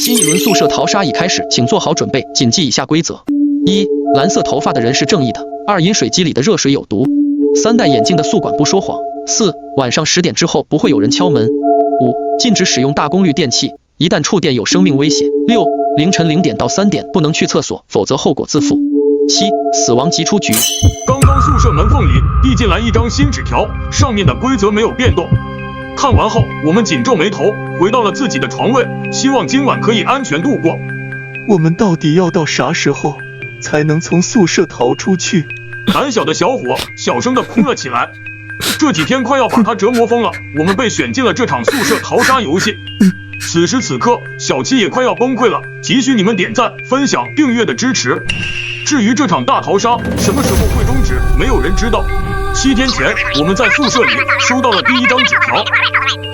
新一轮宿舍淘沙已开始，请做好准备，谨记以下规则：一、蓝色头发的人是正义的；二、饮水机里的热水有毒；三、戴眼镜的宿管不说谎；四、晚上10点之后不会有人敲门；五、禁止使用大功率电器，一旦触电有生命危险；六、凌晨0点到3点不能去厕所，否则后果自负；七、死亡即出局。刚刚宿舍门缝里递进来一张新纸条，上面的规则没有变动。看完后，我们紧皱眉头，回到了自己的床位，希望今晚可以安全度过。我们到底要到啥时候才能从宿舍逃出去？胆小的小伙小声地哭了起来。这几天快要把他折磨疯了，我们被选进了这场宿舍淘沙游戏。此时此刻，小七也快要崩溃了，急需你们点赞、分享、订阅的支持。至于这场大淘沙什么时候会终止，没有人知道。7天前，我们在宿舍里收到了第一张纸条，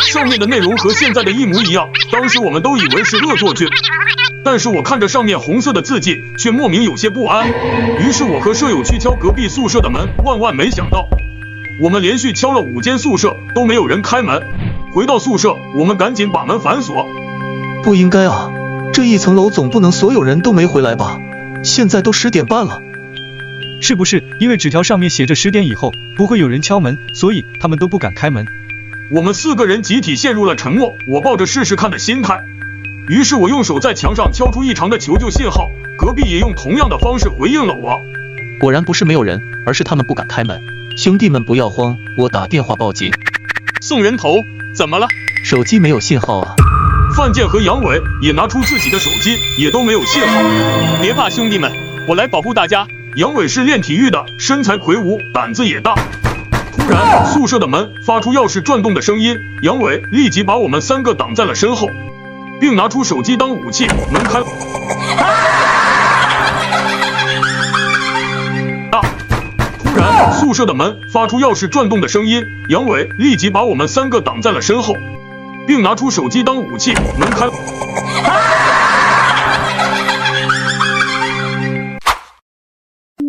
上面的内容和现在的一模一样。当时我们都以为是恶作剧，但是我看着上面红色的字迹，却莫名有些不安。于是我和舍友去敲隔壁宿舍的门，万万没想到，我们连续敲了5间宿舍都没有人开门。回到宿舍，我们赶紧把门反锁。不应该啊，这一层楼总不能所有人都没回来吧？现在都10点半了。是不是因为纸条上面写着10点以后不会有人敲门，所以他们都不敢开门？我们4个人集体陷入了沉默，我抱着试试看的心态。于是我用手在墙上敲出异常的求救信号，隔壁也用同样的方式回应了我。果然不是没有人，而是他们不敢开门。兄弟们不要慌，我打电话报警。送人头，怎么了？手机没有信号啊。范建和杨伟也拿出自己的手机，也都没有信号。别怕兄弟们，我来保护大家。杨伟是练体育的，身材魁梧，胆子也大。突然，宿舍的门发出钥匙转动的声音，杨伟立即把我们3个挡在了身后，并拿出手机当武器。门开了。突然，宿舍的门发出钥匙转动的声音，杨伟立即把我们3个挡在了身后，并拿出手机当武器。门开了。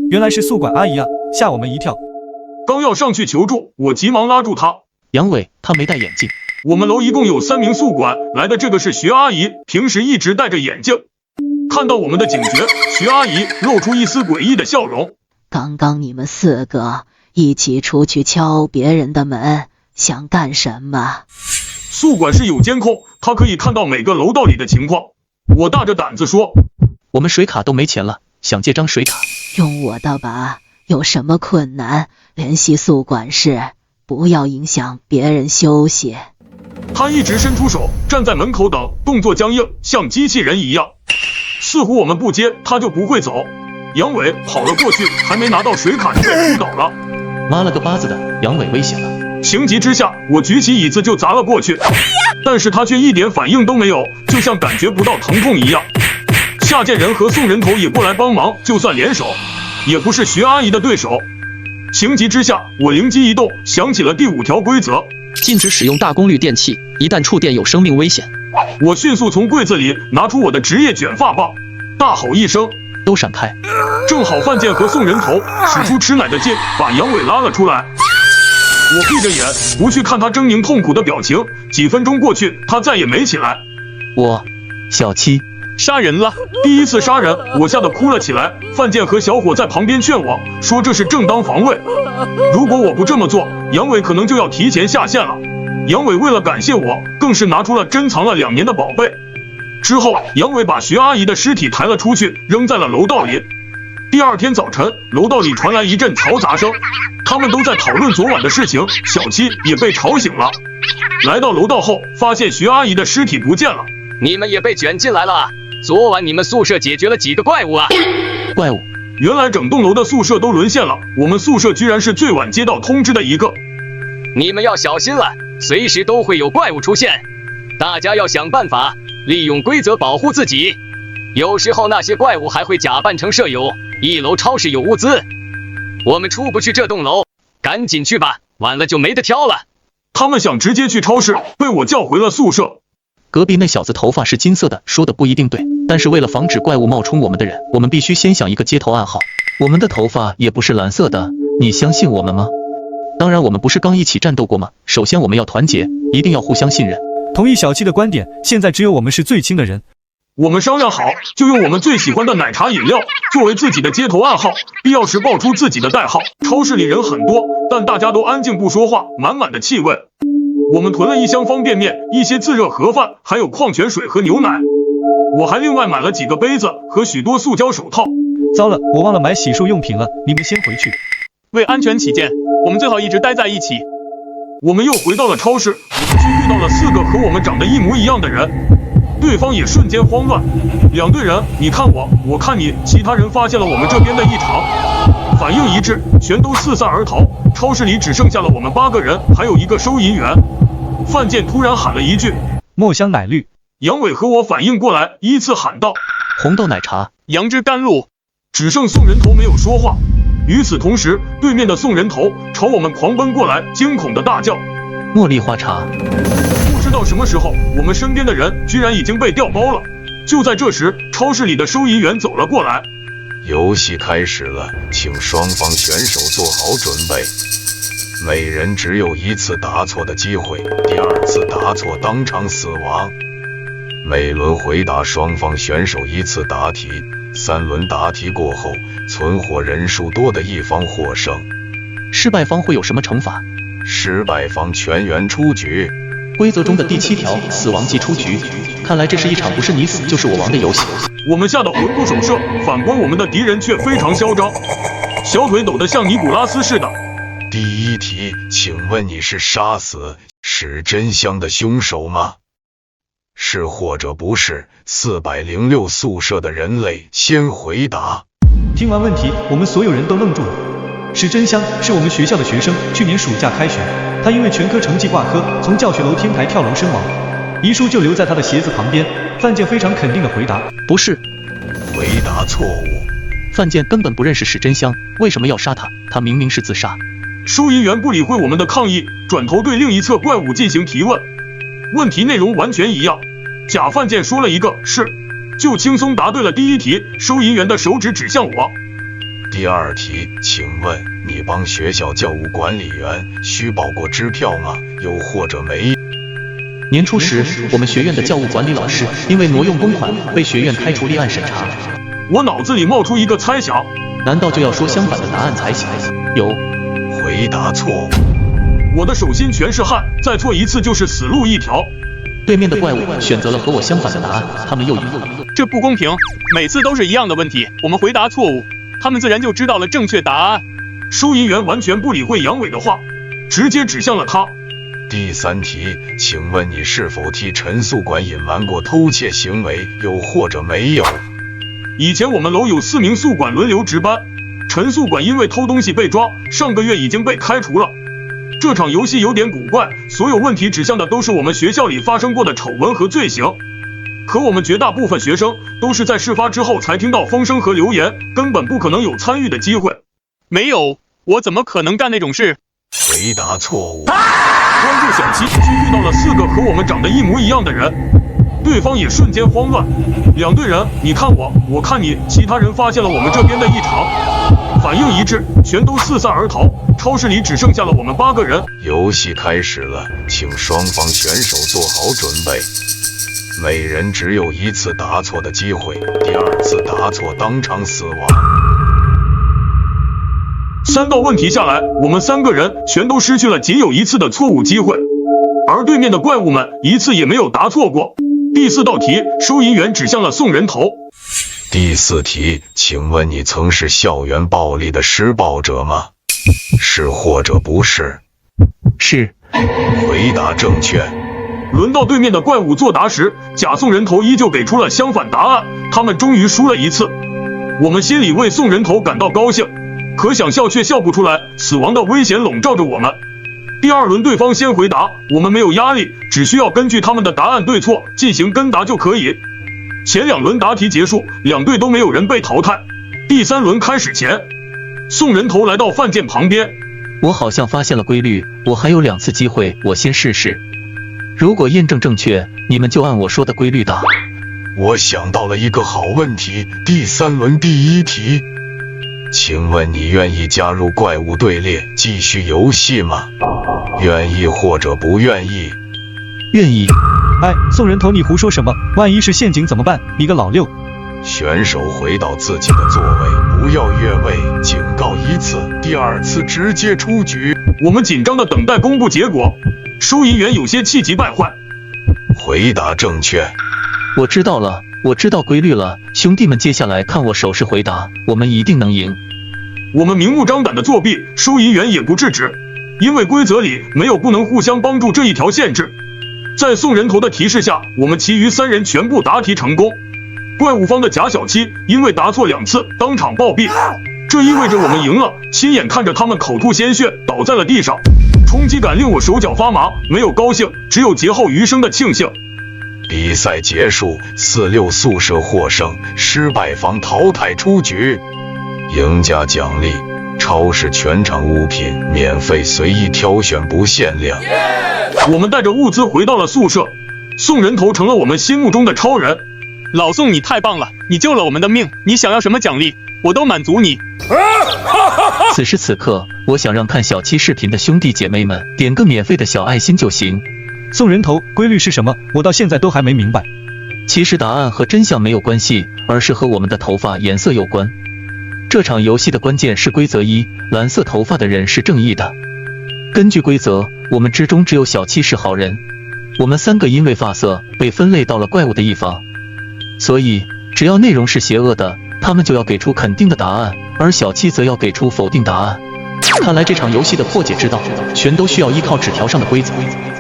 原来是宿管阿姨啊，吓我们一跳。刚要上去求助，我急忙拉住他。杨伟，他没戴眼镜。我们楼一共有3名宿管，来的这个是徐阿姨，平时一直戴着眼镜。看到我们的警觉，徐阿姨露出一丝诡异的笑容。刚刚你们4个一起出去敲别人的门，想干什么？宿管是有监控，他可以看到每个楼道里的情况。我大着胆子说，我们水卡都没钱了，想借张水卡。用我的吧，有什么困难联系宿管室，不要影响别人休息。他一直伸出手，站在门口等，动作僵硬，像机器人一样。似乎我们不接他就不会走。杨伟跑了过去，还没拿到水卡就被扑倒了。妈了个巴子的，杨伟危险了！情急之下，我举起椅子就砸了过去，但是他却一点反应都没有，就像感觉不到疼痛一样。夏建仁和宋人头也过来帮忙，就算联手，也不是徐阿姨的对手。情急之下，我灵机一动，想起了第5条规则：禁止使用大功率电器，一旦触电有生命危险。我迅速从柜子里拿出我的职业卷发棒，大吼一声，都闪开！正好范建和宋人头使出吃奶的劲，把杨伟拉了出来。我闭着眼，不去看他狰狞痛苦的表情。几分钟过去，他再也没起来。小七杀人了！第一次杀人，我吓得哭了起来。范建和小伙在旁边劝我说这是正当防卫，如果我不这么做，杨伟可能就要提前下线了。杨伟为了感谢我，更是拿出了珍藏了2年的宝贝。之后，杨伟把徐阿姨的尸体抬了出去，扔在了楼道里。第2天早晨，楼道里传来一阵嘈杂声，他们都在讨论昨晚的事情，小七也被吵醒了。来到楼道后，发现徐阿姨的尸体不见了。你们也被卷进来了？昨晚你们宿舍解决了几个怪物啊？怪物？原来整栋楼的宿舍都沦陷了，我们宿舍居然是最晚接到通知的一个。你们要小心了，随时都会有怪物出现，大家要想办法利用规则保护自己。有时候那些怪物还会假扮成舍友，1楼超市有物资，我们出不去这栋楼，赶紧去吧，晚了就没得挑了。他们想直接去超市，被我叫回了宿舍。隔壁那小子头发是金色的，说的不一定对，但是为了防止怪物冒充我们的人，我们必须先想一个接头暗号。我们的头发也不是蓝色的，你相信我们吗？当然我们不是刚一起战斗过吗？首先我们要团结，一定要互相信任。同意小七的观点，现在只有我们是最亲的人。我们商量好，就用我们最喜欢的奶茶饮料作为自己的街头暗号，必要时报出自己的代号。超市里人很多，但大家都安静不说话，满满的气味。我们囤了1箱方便面、一些自热盒饭，还有矿泉水和牛奶。我还另外买了几个杯子和许多塑胶手套。糟了，我忘了买洗漱用品了，你们先回去。为安全起见，我们最好一直待在一起。我们又回到了超市，我们却遇到了4个和我们长得一模一样的人。对方也瞬间慌乱，两队人你看我，我看你，其他人发现了我们这边的异常，反应一致，全都四散而逃。超市里只剩下了我们8个人，还有一个收银员。范建突然喊了一句：“墨香奶绿。”杨伟和我反应过来，依次喊道：“红豆奶茶。”杨枝甘露。只剩宋人头没有说话。与此同时，对面的宋人头朝我们狂奔过来，惊恐的大叫：“茉莉花茶。”不知道什么时候，我们身边的人居然已经被调包了。就在这时，超市里的收银员走了过来。游戏开始了，请双方选手做好准备。每人只有1次答错的机会，第2次答错当场死亡。每轮回答双方选手1次答题，3轮答题过后，存活人数多的一方获胜。失败方会有什么惩罚？失败方全员出局。规则中的第7条，死亡即出局。看来这是一场不是你死就是我亡的游戏。我们吓得魂不守舍，反观我们的敌人却非常嚣张，小腿抖得像尼古拉斯似的。第1题，请问你是杀死史真香的凶手吗？是或者不是？406宿舍的人类先回答。听完问题，我们所有人都愣住了。史真香是我们学校的学生，去年暑假开学，他因为全科成绩挂科，从教学楼天台跳楼身亡，遗书就留在他的鞋子旁边。范建非常肯定的回答：不是。回答错误。范建根本不认识史真香，为什么要杀他？他明明是自杀。收银员不理会我们的抗议，转头对另一侧怪物进行提问，问题内容完全一样。假范建说了一个是，就轻松答对了第1题。收银员的手指指向我。第2题，请问你帮学校教务管理员虚报过支票吗？又或者没？年初时，我们学院的教务管理老师因为挪用公款被学院开除立案审查。我脑子里冒出一个猜想，难道就要说相反的答案才行？有。回答错误。我的手心全是汗，再错一次就是死路一条。对面的怪物选择了和我相反的答案，他们又赢了。这不公平，每次都是一样的问题，我们回答错误，他们自然就知道了正确答案。收银员完全不理会杨伟的话，直接指向了他。第3题，请问你是否替陈宿管隐瞒过偷窃行为，又或者没有？以前我们楼有4名宿管轮流值班，陈宿管因为偷东西被抓，上个月已经被开除了。这场游戏有点古怪，所有问题指向的都是我们学校里发生过的丑闻和罪行。可我们绝大部分学生都是在事发之后才听到风声和流言，根本不可能有参与的机会。没有，我怎么可能干那种事？回答错误。关注小七，却遇到了4个和我们长得一模一样的人，对方也瞬间慌乱。两队人你看我，我看你，其他人发现了我们这边的异常，反应一致，全都四散而逃。超市里只剩下了我们8个人。游戏开始了，请双方选手做好准备。每人只有1次答错的机会，第2次答错当场死亡。3道问题下来，我们3个人全都失去了仅有1次的错误机会，而对面的怪物们1次也没有答错过。第4道题，收银员指向了宋人头。第4题，请问你曾是校园暴力的施暴者吗？是或者不是？是。回答正确。轮到对面的怪物作答时，假宋人头依旧给出了相反答案，他们终于输了1次。我们心里为宋人头感到高兴，可想笑却笑不出来，死亡的危险笼罩着我们。第2轮对方先回答，我们没有压力，只需要根据他们的答案对错进行跟答就可以。前2轮答题结束，2队都没有人被淘汰。第3轮开始前，宋人头来到范建旁边。我好像发现了规律，我还有2次机会，我先试试。如果验证正确，你们就按我说的规律答。我想到了一个好问题，第3轮第1题，请问你愿意加入怪物队列继续游戏吗？愿意或者不愿意？愿意。哎，宋人头，你胡说什么？万一是陷阱怎么办？你个老六！选手回到自己的座位，不要越位，警告一次，第二次直接出局。我们紧张地等待公布结果，收银员有些气急败坏。回答正确。我知道了，我知道规律了，兄弟们，接下来看我手势回答，我们一定能赢。我们明目张胆的作弊，收银员也不制止，因为规则里没有不能互相帮助这一条限制。在宋人头的提示下，我们其余3人全部答题成功。怪物方的贾小七因为答错2次，当场暴毙，这意味着我们赢了。亲眼看着他们口吐鲜血，倒在了地上，冲击感令我手脚发麻，没有高兴，只有劫后余生的庆幸。比赛结束，46宿舍获胜，失败方淘汰出局。赢家奖励：超市全场物品免费随意挑选，不限量。我们带着物资回到了宿舍，宋人头成了我们心目中的超人。老宋，你太棒了，你救了我们的命，你想要什么奖励，我都满足你。此时此刻，我想让看小七视频的兄弟姐妹们点个免费的小爱心就行。宋人头，规律是什么？我到现在都还没明白。其实答案和真相没有关系，而是和我们的头发颜色有关。这场游戏的关键是规则1，蓝色头发的人是正义的。根据规则，我们之中只有小七是好人。我们3个因为发色被分类到了怪物的一方，所以只要内容是邪恶的，他们就要给出肯定的答案，而小七则要给出否定答案。看来这场游戏的破解之道，全都需要依靠纸条上的规则。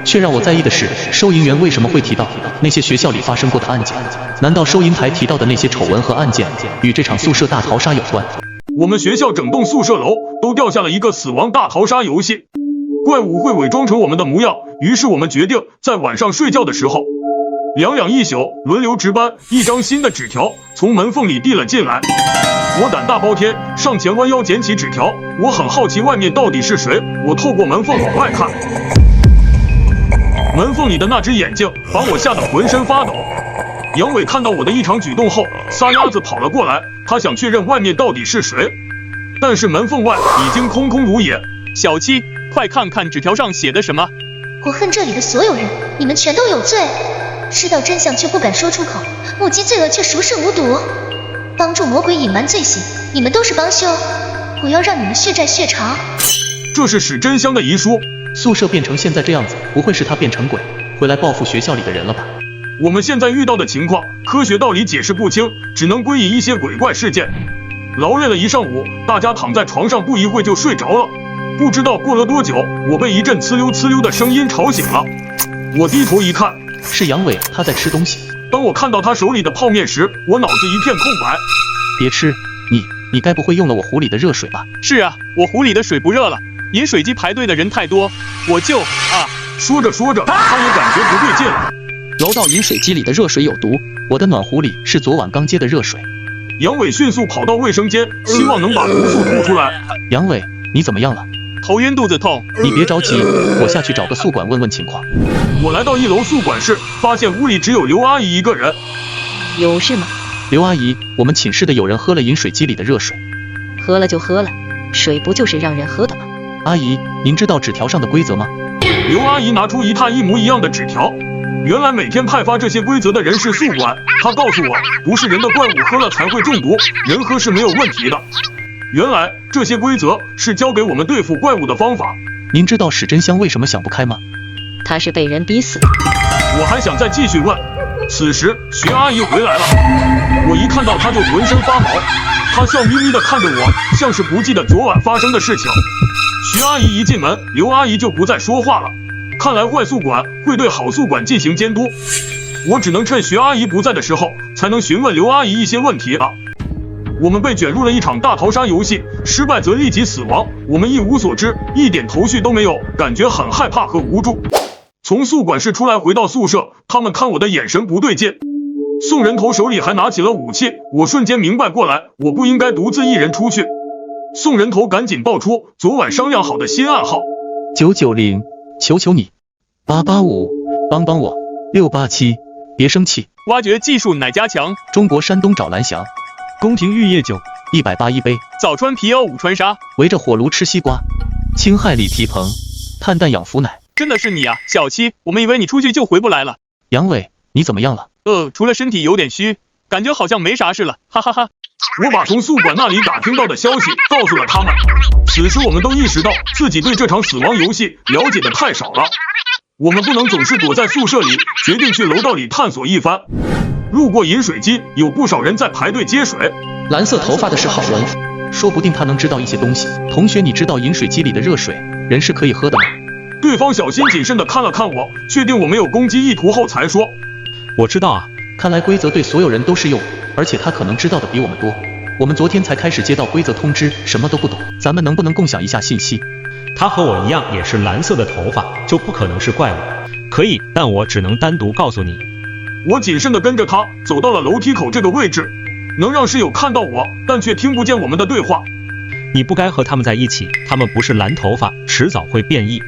却让我在意的是，收银员为什么会提到那些学校里发生过的案件？难道收银台提到的那些丑闻和案件与这场宿舍大逃杀有关？我们学校整栋宿舍楼都掉下了一个死亡大逃杀游戏，怪物会伪装成我们的模样，于是我们决定在晚上睡觉的时候，2两一宿，轮流值班，一张新的纸条从门缝里递了进来。我胆大包天，上前弯腰捡起纸条，我很好奇外面到底是谁，我透过门缝往外看，门缝里的那只眼睛把我吓得浑身发抖。杨伟看到我的异常举动后，撒丫子跑了过来，他想确认外面到底是谁，但是门缝外已经空空如也。小七，快看看纸条上写的什么。我恨这里的所有人，你们全都有罪，知道真相却不敢说出口，目击罪恶却熟视无睹，帮助魔鬼隐瞒罪行，你们都是帮凶，我要让你们血债血偿。这是史真香的遗书。宿舍变成现在这样子，不会是他变成鬼回来报复学校里的人了吧？我们现在遇到的情况，科学道理解释不清，只能归隐一些鬼怪事件。劳累了一上午，大家躺在床上不一会就睡着了。不知道过了多久，我被一阵呲溜呲溜的声音吵醒了。我低头一看，是杨伟，他在吃东西。当我看到他手里的泡面时，我脑子一片空白。别吃，你该不会用了我壶里的热水吧？是啊，我壶里的水不热了，饮水机排队的人太多，我就说着说着，他也感觉不对劲了。楼道饮水机里的热水有毒，我的暖壶里是昨晚刚接的热水。杨伟迅速跑到卫生间，希望能把毒素吐出来。杨伟，你怎么样了？头晕肚子痛。你别着急，我下去找个宿管问问情况。我来到1楼宿管室，发现屋里只有刘阿姨一个人。有事吗？刘阿姨，我们寝室的有人喝了饮水机里的热水。喝了就喝了，水不就是让人喝的吗？阿姨，您知道纸条上的规则吗？刘阿姨拿出一沓一模一样的纸条。原来每天派发这些规则的人是宿管，他告诉我，不是人的怪物喝了才会中毒，人喝是没有问题的。原来这些规则是教给我们对付怪物的方法。您知道史真香为什么想不开吗？他是被人逼死的。我还想再继续问，此时徐阿姨回来了，我一看到她就浑身发毛，她笑眯眯地看着我，像是不记得昨晚发生的事情。徐阿姨一进门，刘阿姨就不再说话了。看来坏宿管会对好宿管进行监督，我只能趁徐阿姨不在的时候，才能询问刘阿姨一些问题了。我们被卷入了一场大逃杀游戏，失败则立即死亡，我们一无所知，一点头绪都没有，感觉很害怕和无助。从宿管室出来回到宿舍，他们看我的眼神不对劲。宋人头手里还拿起了武器，我瞬间明白过来，我不应该独自一人出去。宋人头赶紧报出昨晚商量好的新暗号990，求求你，885，帮帮我，687，别生气，挖掘技术乃加强，中国山东找蓝翔，宫廷玉液酒180一杯，早川皮袄午穿纱，围着火炉吃西瓜，青亥里皮棚，碳氮养肤奶。真的是你啊，小七，我们以为你出去就回不来了。杨伟，你怎么样了？除了身体有点虚，感觉好像没啥事了，哈哈哈。我把从宿管那里打听到的消息告诉了他们。此时我们都意识到自己对这场死亡游戏了解的太少了。我们不能总是躲在宿舍里，决定去楼道里探索一番。路过饮水机，有不少人在排队接水。蓝色头发的是郝文，说不定他能知道一些东西。同学，你知道饮水机里的热水人是可以喝的吗？对方小心谨慎地看了看我，确定我没有攻击意图后才说：我知道啊。看来规则对所有人都适用，而且他可能知道的比我们多。我们昨天才开始接到规则通知，什么都不懂，咱们能不能共享一下信息？他和我一样也是蓝色的头发，就不可能是怪物。可以，但我只能单独告诉你。我谨慎地跟着他走到了楼梯口这个位置，能让室友看到我，但却听不见我们的对话。你不该和他们在一起，他们不是蓝头发，迟早会变异。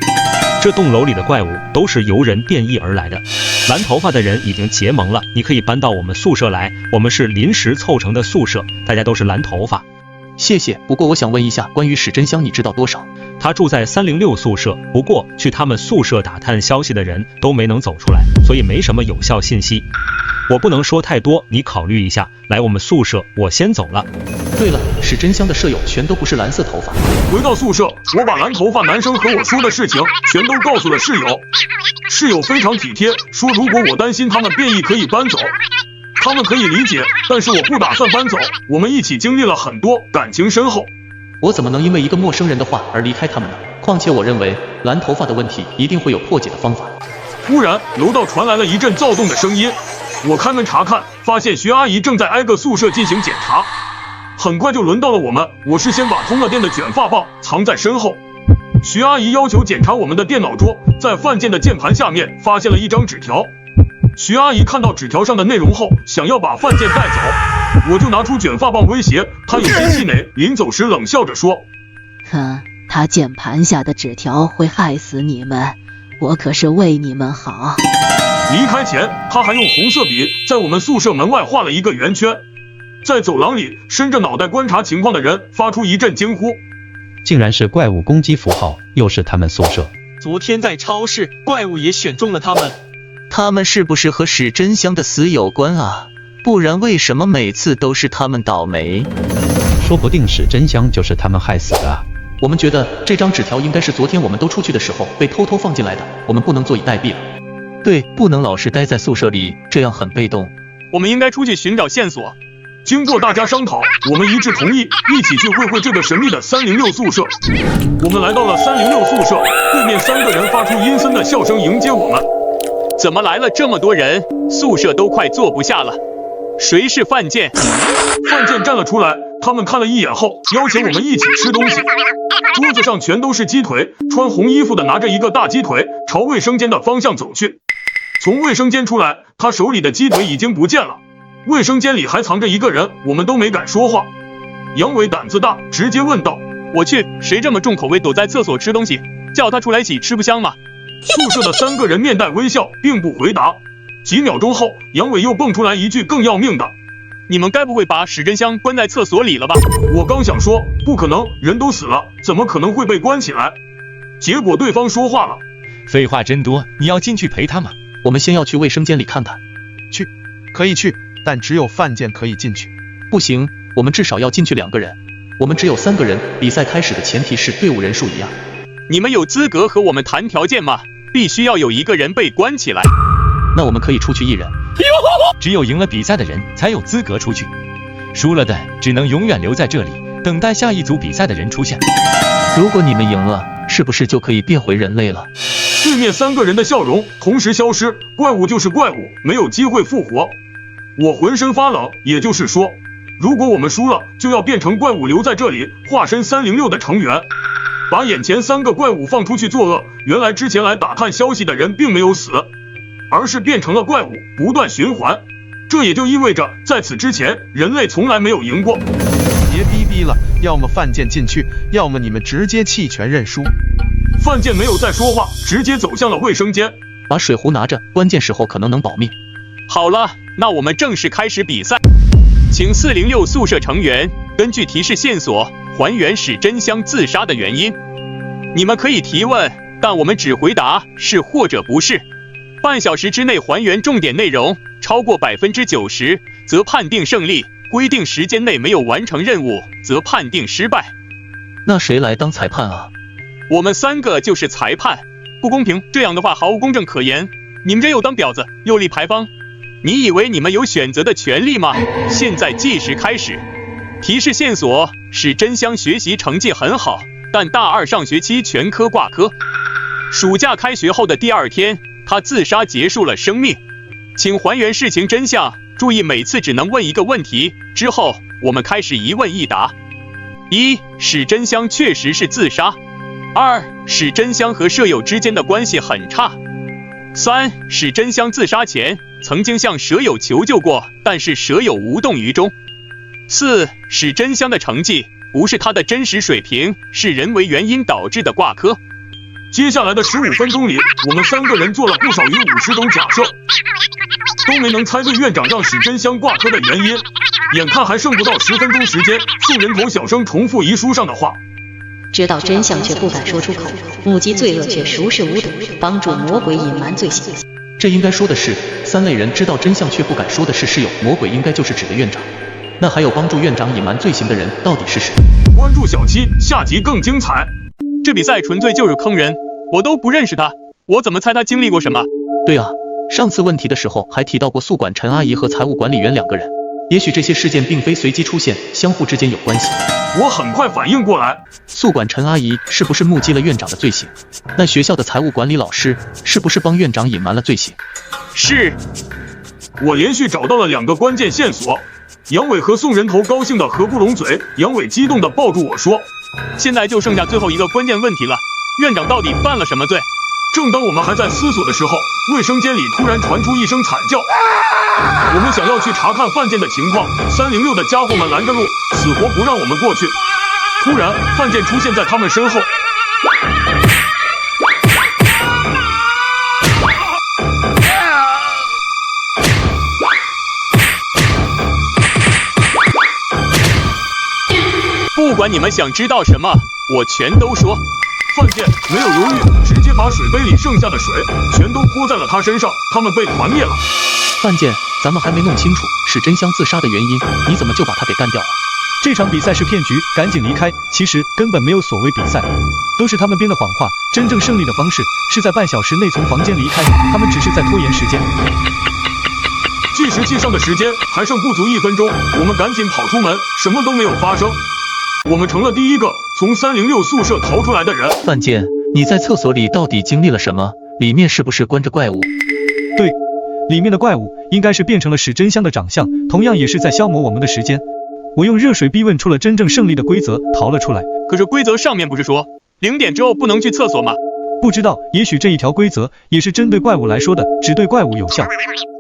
这栋楼里的怪物都是由人变异而来的。蓝头发的人已经结盟了，你可以搬到我们宿舍来，我们是临时凑成的宿舍，大家都是蓝头发。谢谢，不过我想问一下，关于史真香你知道多少？他住在306宿舍，不过去他们宿舍打探消息的人都没能走出来，所以没什么有效信息。我不能说太多，你考虑一下。来我们宿舍，我先走了。对了，史真香的舍友全都不是蓝色头发。回到宿舍，我把蓝头发男生和我说的事情全都告诉了室友。室友非常体贴，说如果我担心他们变异可以搬走。他们可以理解，但是我不打算搬走。我们一起经历了很多，感情深厚。我怎么能因为一个陌生人的话而离开他们呢？况且我认为蓝头发的问题一定会有破解的方法。忽然，楼道传来了一阵躁动的声音。我开门查看，发现徐阿姨正在挨个宿舍进行检查。很快就轮到了我们，我事先把通了电的卷发棒藏在身后。徐阿姨要求检查我们的电脑桌，在犯贱的键盘下面发现了一张纸条。徐阿姨看到纸条上的内容后，想要把犯贱带走，我就拿出卷发棒威胁她，有些气馁。临走时冷笑着说：他键盘下的纸条会害死你们，我可是为你们好。离开前，他还用红色笔在我们宿舍门外画了一个圆圈。在走廊里，伸着脑袋观察情况的人发出一阵惊呼，竟然是怪物攻击符号，又是他们宿舍。昨天在超市，怪物也选中了他们。他们是不是和史真香的死有关啊？不然为什么每次都是他们倒霉？说不定史真香就是他们害死的啊。我们觉得这张纸条应该是昨天我们都出去的时候被偷偷放进来的，我们不能坐以待毙了。对，不能老是待在宿舍里，这样很被动。我们应该出去寻找线索。经过大家商讨，我们一致同意一起去会这个神秘的306宿舍。我们来到了306宿舍，对面3个人发出阴森的笑声迎接我们。怎么来了这么多人？宿舍都快坐不下了。谁是犯贱？犯贱站了出来，他们看了一眼后，邀请我们一起吃东西。桌子上全都是鸡腿，穿红衣服的拿着一个大鸡腿，朝卫生间的方向走去。从卫生间出来，他手里的鸡腿已经不见了。卫生间里还藏着一个人，我们都没敢说话。杨伟胆子大，直接问道：我去，谁这么重口味躲在厕所吃东西？叫他出来洗，吃不香吗？宿舍的3个人面带微笑，并不回答。几秒钟后，杨伟又蹦出来一句更要命的：你们该不会把史真香关在厕所里了吧？我刚想说不可能，人都死了，怎么可能会被关起来？结果对方说话了：废话真多，你要进去陪他吗？我们先要去卫生间里看看。去，可以去，但只有犯贱可以进去。不行，我们至少要进去2个人。我们只有3个人，比赛开始的前提是队伍人数一样。你们有资格和我们谈条件吗？必须要有1个人被关起来。那我们可以出去1人。只有赢了比赛的人才有资格出去，输了的只能永远留在这里，等待下一组比赛的人出现。如果你们赢了，是不是就可以变回人类了？对面3个人的笑容同时消失，怪物就是怪物，没有机会复活。我浑身发冷，也就是说，如果我们输了，就要变成怪物留在这里，化身306的成员，把眼前3个怪物放出去作恶。原来之前来打探消息的人并没有死，而是变成了怪物，不断循环。这也就意味着，在此之前，人类从来没有赢过。别逼逼了，要么犯贱进去，要么你们直接弃权认输。犯贱没有再说话，直接走向了卫生间，把水壶拿着，关键时候可能能保命。好了，那我们正式开始比赛。请406宿舍成员根据提示线索还原史真香自杀的原因。你们可以提问，但我们只回答是或者不是。半小时之内还原重点内容，超过90%则判定胜利，规定时间内没有完成任务则判定失败。那谁来当裁判啊？我们3个就是裁判，不公平，这样的话毫无公正可言。你们这又当婊子又立牌坊，你以为你们有选择的权利吗？现在计时开始。提示线索：史真香学习成绩很好，但大2上学期全科挂科。暑假开学后的第2天，他自杀结束了生命。请还原事情真相，注意每次只能问1个问题，之后我们开始一问一答。1. 史真香确实是自杀。2. 史真香和舍友之间的关系很差。3. 史真香自杀前曾经向舍友求救过，但是舍友无动于衷。4. 史真香的成绩不是他的真实水平，是人为原因导致的挂科。接下来的15分钟里，我们3个人做了不少于50种假设，都没能猜对院长让史真香挂科的原因。眼看还剩不到10分钟时间，宋人头小声重复遗书上的话：知道真相却不敢说出口，目击罪恶却熟视无睹，帮助魔鬼隐瞒罪行。这应该说的是3类人知道真相却不敢说的是室友，魔鬼应该就是指的院长。那还有帮助院长隐瞒罪行的人到底是谁？关注小七，下集更精彩。这比赛纯粹就是坑人，我都不认识他，我怎么猜他经历过什么？对啊，上次问题的时候还提到过宿管陈阿姨和财务管理员2个人，也许这些事件并非随机出现，相互之间有关系。我很快反应过来，宿管陈阿姨是不是目击了院长的罪行？那学校的财务管理老师是不是帮院长隐瞒了罪行？是。我连续找到了2个关键线索。杨伟和宋人头高兴的合不拢嘴，杨伟激动的抱住我说：现在就剩下最后一个关键问题了，院长到底犯了什么罪？正当我们还在思索的时候，卫生间里突然传出一声惨叫。我们想要去查看范建的情况，306的家伙们拦着路，死活不让我们过去。突然，范建出现在他们身后。不管你们想知道什么，我全都说。范建没有犹豫，直接把水杯里剩下的水全都泼在了他身上，他们被团灭了。范建，咱们还没弄清楚史真香自杀的原因，你怎么就把他给干掉了？这场比赛是骗局，赶紧离开。其实根本没有所谓比赛，都是他们编的谎话。真正胜利的方式是在半小时内从房间离开，他们只是在拖延时间。计时器上的时间还剩不足1分钟，我们赶紧跑出门，什么都没有发生。我们成了第一个从306宿舍逃出来的人。范建，你在厕所里到底经历了什么？里面是不是关着怪物？对，里面的怪物应该是变成了史真香的长相，同样也是在消磨我们的时间。我用热水逼问出了真正胜利的规则，逃了出来。可是规则上面不是说0点之后不能去厕所吗？不知道，也许这一条规则也是针对怪物来说的，只对怪物有效。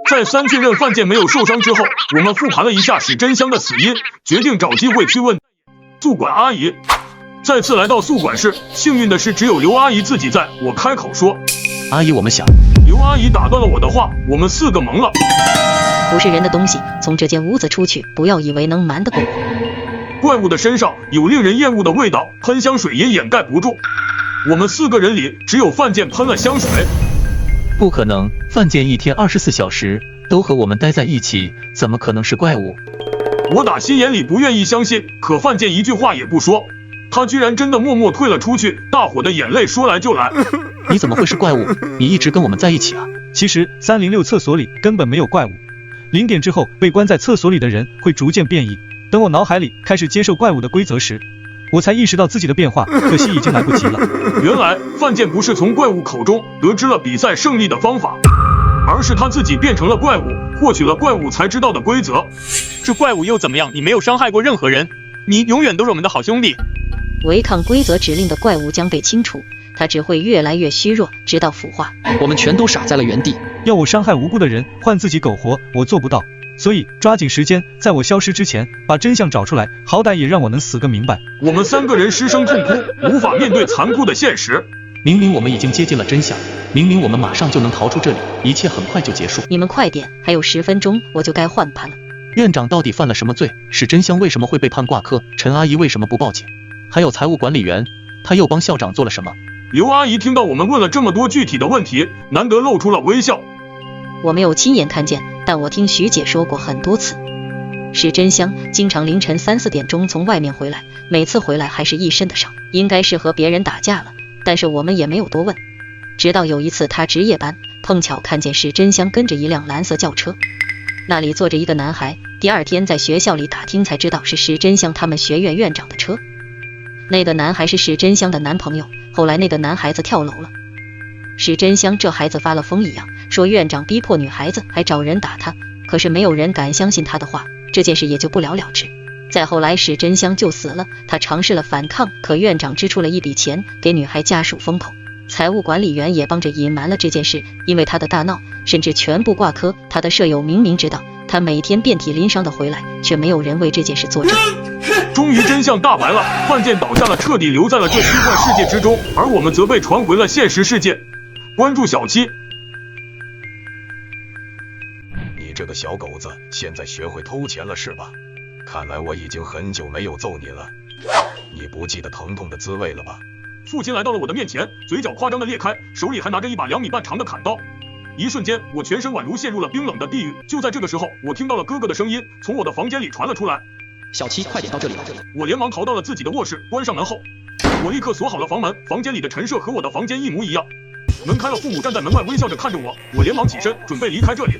在3确认范建没有受伤之后，我们复盘了一下史真香的死因，决定找机会去问宿管阿姨。再次来到宿管室，幸运的是只有刘阿姨自己在。我开口说：阿姨，我们想。刘阿姨打断了我的话，我们4个懵了。不是人的东西，从这间屋子出去，不要以为能瞒得过我。怪物的身上有令人厌恶的味道，喷香水也掩盖不住。我们4个人里只有范建喷了香水。不可能，范建一天24小时都和我们待在一起，怎么可能是怪物？我打心眼里不愿意相信，可范建一句话也不说，他居然真的默默退了出去。大伙的眼泪说来就来。你怎么会是怪物？你一直跟我们在一起啊。其实306厕所里根本没有怪物，0点之后被关在厕所里的人会逐渐变异。等我脑海里开始接受怪物的规则时，我才意识到自己的变化，可惜已经来不及了。原来范建不是从怪物口中得知了比赛胜利的方法，而是他自己变成了怪物，获取了怪物才知道的规则。这怪物又怎么样？你没有伤害过任何人，你永远都是我们的好兄弟。违抗规则指令的怪物将被清除，它只会越来越虚弱，直到腐化。我们全都傻在了原地。要我伤害无辜的人，换自己苟活，我做不到。所以抓紧时间，在我消失之前把真相找出来，好歹也让我能死个明白。我们3个人失声痛哭，无法面对残酷的现实。明明我们已经接近了真相，明明我们马上就能逃出这里，一切很快就结束。你们快点，还有10分钟我就该换班了。院长到底犯了什么罪？史真香为什么会被判挂科？陈阿姨为什么不报警？还有财务管理员，他又帮校长做了什么？刘阿姨听到我们问了这么多具体的问题，难得露出了微笑。我没有亲眼看见，但我听徐姐说过很多次。史真香经常凌晨3、4点钟从外面回来，每次回来还是一身的伤，应该是和别人打架了，但是我们也没有多问。直到有一次她值夜班，碰巧看见史真香跟着一辆蓝色轿车，那里坐着一个男孩。第二天在学校里打听才知道是史真香他们学院院长的车，那个男孩是史真香的男朋友。后来那个男孩子跳楼了，史真香这孩子发了疯一样，说院长逼迫女孩子，还找人打他，可是没有人敢相信他的话，这件事也就不了了之。再后来史真香就死了，他尝试了反抗，可院长支出了一笔钱给女孩家属封口，财务管理员也帮着隐瞒了这件事，因为他的大闹甚至全部挂科。他的舍友明明知道他每天遍体鳞伤的回来，却没有人为这件事作证。终于真相大白了，犯贱倒下了，彻底留在了这虚幻世界之中，而我们则被传回了现实世界。关注小七。你这个小狗子，现在学会偷钱了是吧？看来我已经很久没有揍你了，你不记得疼痛的滋味了吧？父亲来到了我的面前，嘴角夸张的裂开，手里还拿着一把2米半长的砍刀。一瞬间，我全身宛如陷入了冰冷的地狱。就在这个时候，我听到了哥哥的声音从我的房间里传了出来。小七，快点到这里来！我连忙逃到了自己的卧室，关上门后，我立刻锁好了房门。房间里的陈设和我的房间一模一样。门开了，父母站在门外微笑着看着我，我连忙起身准备离开这里，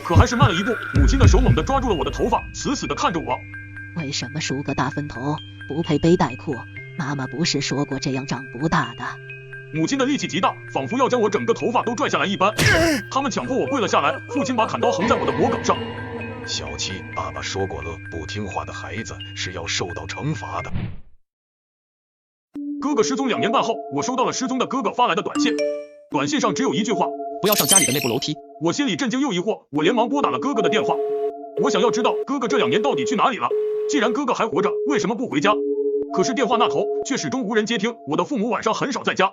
可还是慢了一步。母亲的手猛地抓住了我的头发，死死地看着我。为什么梳个大分头，不配背带裤？妈妈不是说过这样长不大的？母亲的力气极大，仿佛要将我整个头发都拽下来一般。他们强迫我跪了下来，父亲把砍刀横在我的脖颈上。小七，爸爸说过了，不听话的孩子是要受到惩罚的。哥哥失踪2年半后，我收到了失踪的哥哥发来的短信，短信上只有一句话：不要上家里的那部楼梯。我心里震惊又疑惑，我连忙拨打了哥哥的电话。我想要知道哥哥这2年到底去哪里了，既然哥哥还活着，为什么不回家？可是电话那头却始终无人接听。我的父母晚上很少在家，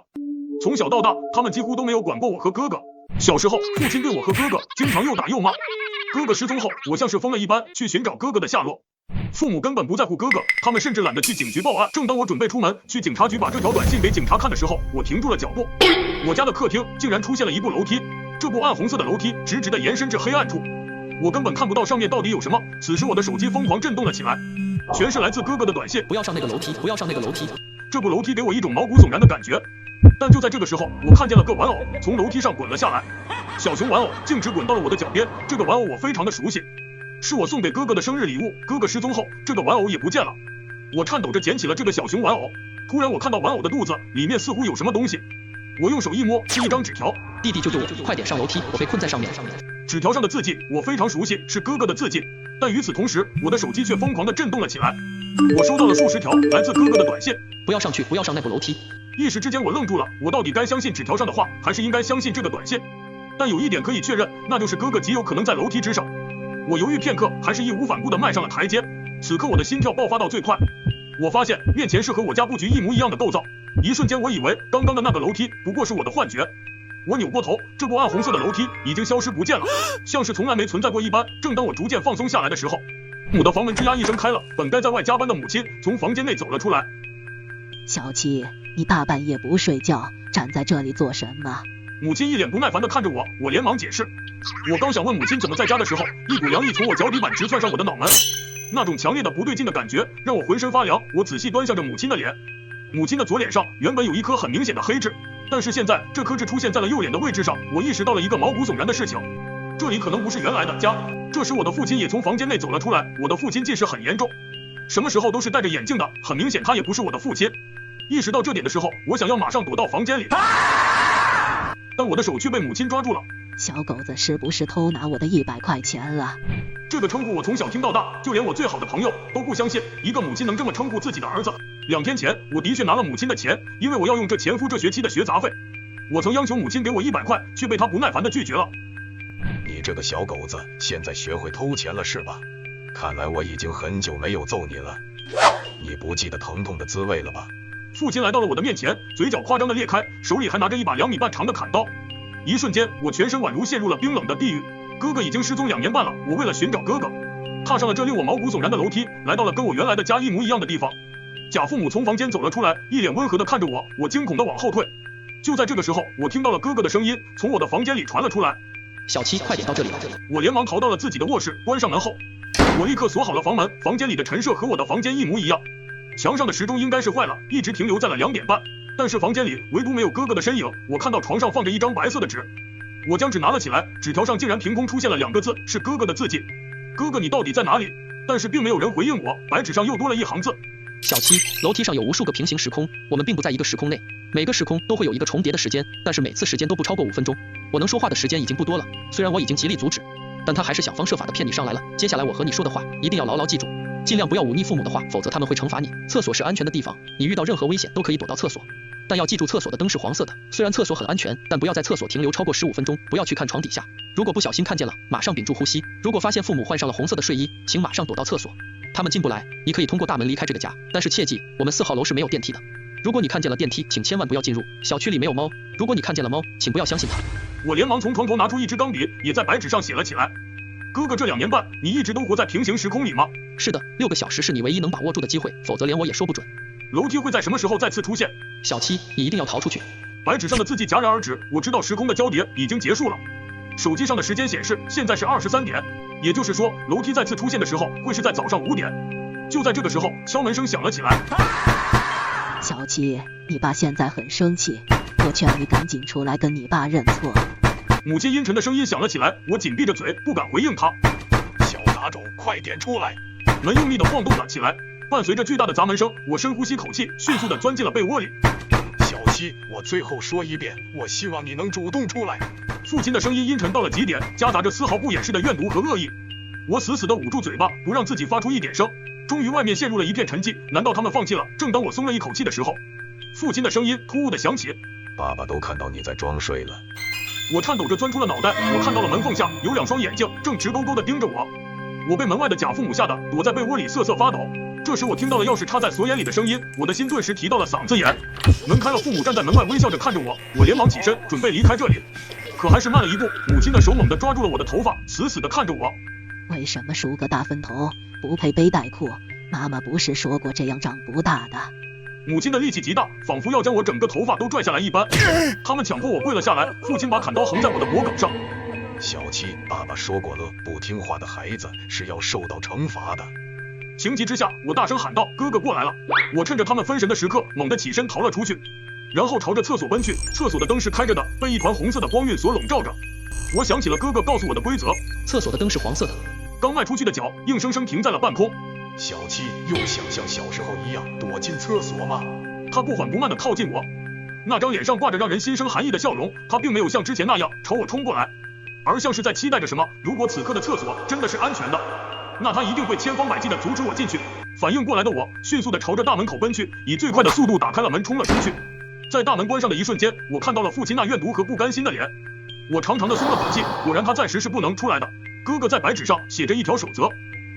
从小到大他们几乎都没有管过我和哥哥。小时候父亲对我和哥哥经常又打又骂。哥哥失踪后，我像是疯了一般去寻找哥哥的下落。父母根本不在乎哥哥，他们甚至懒得去警局报案。正当我准备出门去警察局把这条短信给警察看的时候，我停住了脚步。我家的客厅竟然出现了一部楼梯，这部暗红色的楼梯直直的延伸至黑暗处，我根本看不到上面到底有什么。此时我的手机疯狂震动了起来，全是来自哥哥的短信。不要上那个楼梯，不要上那个楼梯。这部楼梯给我一种毛骨悚然的感觉。但就在这个时候，我看见了个玩偶从楼梯上滚了下来，小熊玩偶径直滚到了我的脚边。这个玩偶我非常的熟悉，是我送给哥哥的生日礼物。哥哥失踪后，这个玩偶也不见了。我颤抖着捡起了这个小熊玩偶，突然我看到玩偶的肚子里面似乎有什么东西，我用手一摸，是一张纸条。弟弟救救我，快点上楼梯，我被困在上面。纸条上的字迹我非常熟悉，是哥哥的字迹，但与此同时，我的手机却疯狂的震动了起来。我收到了数十条来自哥哥的短信，不要上去，不要上那部楼梯。一时之间我愣住了，我到底该相信纸条上的话，还是应该相信这个短信？但有一点可以确认，那就是哥哥极有可能在楼梯之上。我犹豫片刻，还是义无反顾地迈上了台阶。此刻我的心跳爆发到最快，我发现面前是和我家布局一模一样的构造。一瞬间我以为刚刚的那个楼梯不过是我的幻觉。我扭过头，这部暗红色的楼梯已经消失不见了，像是从来没存在过一般。正当我逐渐放松下来的时候，母的房门吱呀一声开了，本该在外加班的母亲从房间内走了出来。小七，你大半夜不睡觉，站在这里做什么？母亲一脸不耐烦地看着我，我连忙解释。我刚想问母亲怎么在家的时候，一股凉意从我脚底板直窜上我的脑门，那种强烈的不对劲的感觉让我浑身发凉。我仔细端详着母亲的脸，母亲的左脸上原本有一颗很明显的黑痣，但是现在这颗痣出现在了右脸的位置上。我意识到了一个毛骨悚然的事情，这里可能不是原来的家。这时我的父亲也从房间内走了出来。我的父亲近视很严重，什么时候都是戴着眼镜的，很明显他也不是我的父亲。意识到这点的时候，我想要马上躲到房间里，但我的手却被母亲抓住了。小狗子是不是偷拿我的100块钱了？这个称呼我从小听到大，就连我最好的朋友都不相信一个母亲能这么称呼自己的儿子。2天前我的确拿了母亲的钱，因为我要用这钱付这学期的学杂费。我曾央求母亲给我100块，却被她不耐烦地拒绝了。你这个小狗子，现在学会偷钱了是吧？看来我已经很久没有揍你了，你不记得疼痛的滋味了吧？父亲来到了我的面前，嘴角夸张的裂开，手里还拿着一把2米半长的砍刀。一瞬间，我全身宛如陷入了冰冷的地狱。哥哥已经失踪2年半了，我为了寻找哥哥，踏上了这令我毛骨悚然的楼梯，来到了跟我原来的家一模一样的地方。贾父母从房间走了出来，一脸温和的看着我，我惊恐的往后退。就在这个时候，我听到了哥哥的声音从我的房间里传了出来。小七，快点到这里来！我连忙逃到了自己的卧室，关上门后，我立刻锁好了房门。房间里的陈设和我的房间一模一样，墙上的时钟应该是坏了，一直停留在了2点半。但是房间里唯独没有哥哥的身影。我看到床上放着一张白色的纸，我将纸拿了起来，纸条上竟然凭空出现了2个字，是哥哥的字迹。哥哥，你到底在哪里？但是并没有人回应我，白纸上又多了一行字。小七，楼梯上有无数个平行时空，我们并不在一个时空内，每个时空都会有一个重叠的时间，但是每次时间都不超过5分钟。我能说话的时间已经不多了，虽然我已经极力阻止，但他还是想方设法的骗你上来了。接下来我和你说的话一定要牢牢记住，尽量不要忤逆父母的话，否则他们会惩罚你。厕所是安全的地方，你遇到任何危险都可以躲到厕所，但要记住厕所的灯是黄色的。虽然厕所很安全，但不要在厕所停留超过15分钟，不要去看床底下。如果不小心看见了，马上屏住呼吸。如果发现父母换上了红色的睡衣，请马上躲到厕所，他们进不来。你可以通过大门离开这个家，但是切记，我们4号楼是没有电梯的。如果你看见了电梯，请千万不要进入。小区里没有猫，如果你看见了猫，请不要相信它。我连忙从床头拿出一支钢笔，也在白纸上写了起来。哥哥，这2年半，你一直都活在平行时空里吗？是的，6个小时是你唯一能把握住的机会，否则连我也说不准。楼梯会在什么时候再次出现？小七，你一定要逃出去。白纸上的字迹戛然而止，我知道时空的交叠已经结束了。手机上的时间显示，现在是23点，也就是说，楼梯再次出现的时候会是在早上5点。就在这个时候，敲门声响了起来。小七，你爸现在很生气，我劝你赶紧出来跟你爸认错。母亲阴沉的声音响了起来，我紧闭着嘴，不敢回应她。小杂种，快点出来！门用力的晃动了起来，伴随着巨大的砸门声，我深呼吸口气，迅速的钻进了被窝里。小七，我最后说一遍，我希望你能主动出来。父亲的声音阴沉到了极点，夹杂着丝毫不掩饰的怨毒和恶意。我死死的捂住嘴巴，不让自己发出一点声。终于外面陷入了一片沉寂，难道他们放弃了？正当我松了一口气的时候，父亲的声音突兀的响起。爸爸都看到你在装睡了。我颤抖着钻出了脑袋，我看到了门缝下有2双眼睛正直勾勾的盯着我。我被门外的假父母吓得躲在被窝里瑟瑟发抖。这时我听到了钥匙插在锁眼里的声音，我的心顿时提到了嗓子眼。门开了，父母站在门外微笑着看着我，我连忙起身准备离开这里，可还是慢了一步。母亲的手猛地抓住了我的头发，死死地看着我。为什么梳个大分头不配背带裤？妈妈不是说过这样长不大的？母亲的力气极大，仿佛要将我整个头发都拽下来一般。他们强迫我跪了下来，父亲把砍刀横在我的脖颈上。小七，爸爸说过了，不听话的孩子是要受到惩罚的。情急之下，我大声喊道：“哥哥过来了！”我趁着他们分神的时刻，猛地起身逃了出去，然后朝着厕所奔去。厕所的灯是开着的，被一团红色的光晕所笼罩着。我想起了哥哥告诉我的规则，厕所的灯是黄色的。刚迈出去的脚硬生生停在了半空。小七又想像小时候一样躲进厕所吗？他不缓不慢地靠近我，那张脸上挂着让人心生寒意的笑容。他并没有像之前那样朝我冲过来，而像是在期待着什么。如果此刻的厕所真的是安全的，那他一定会千方百计地阻止我进去。反应过来的我迅速地朝着大门口奔去，以最快的速度打开了门冲了出去。在大门关上的一瞬间，我看到了父亲那怨毒和不甘心的脸。我长长的松了口气，果然他暂时是不能出来的。哥哥在白纸上写着一条守则，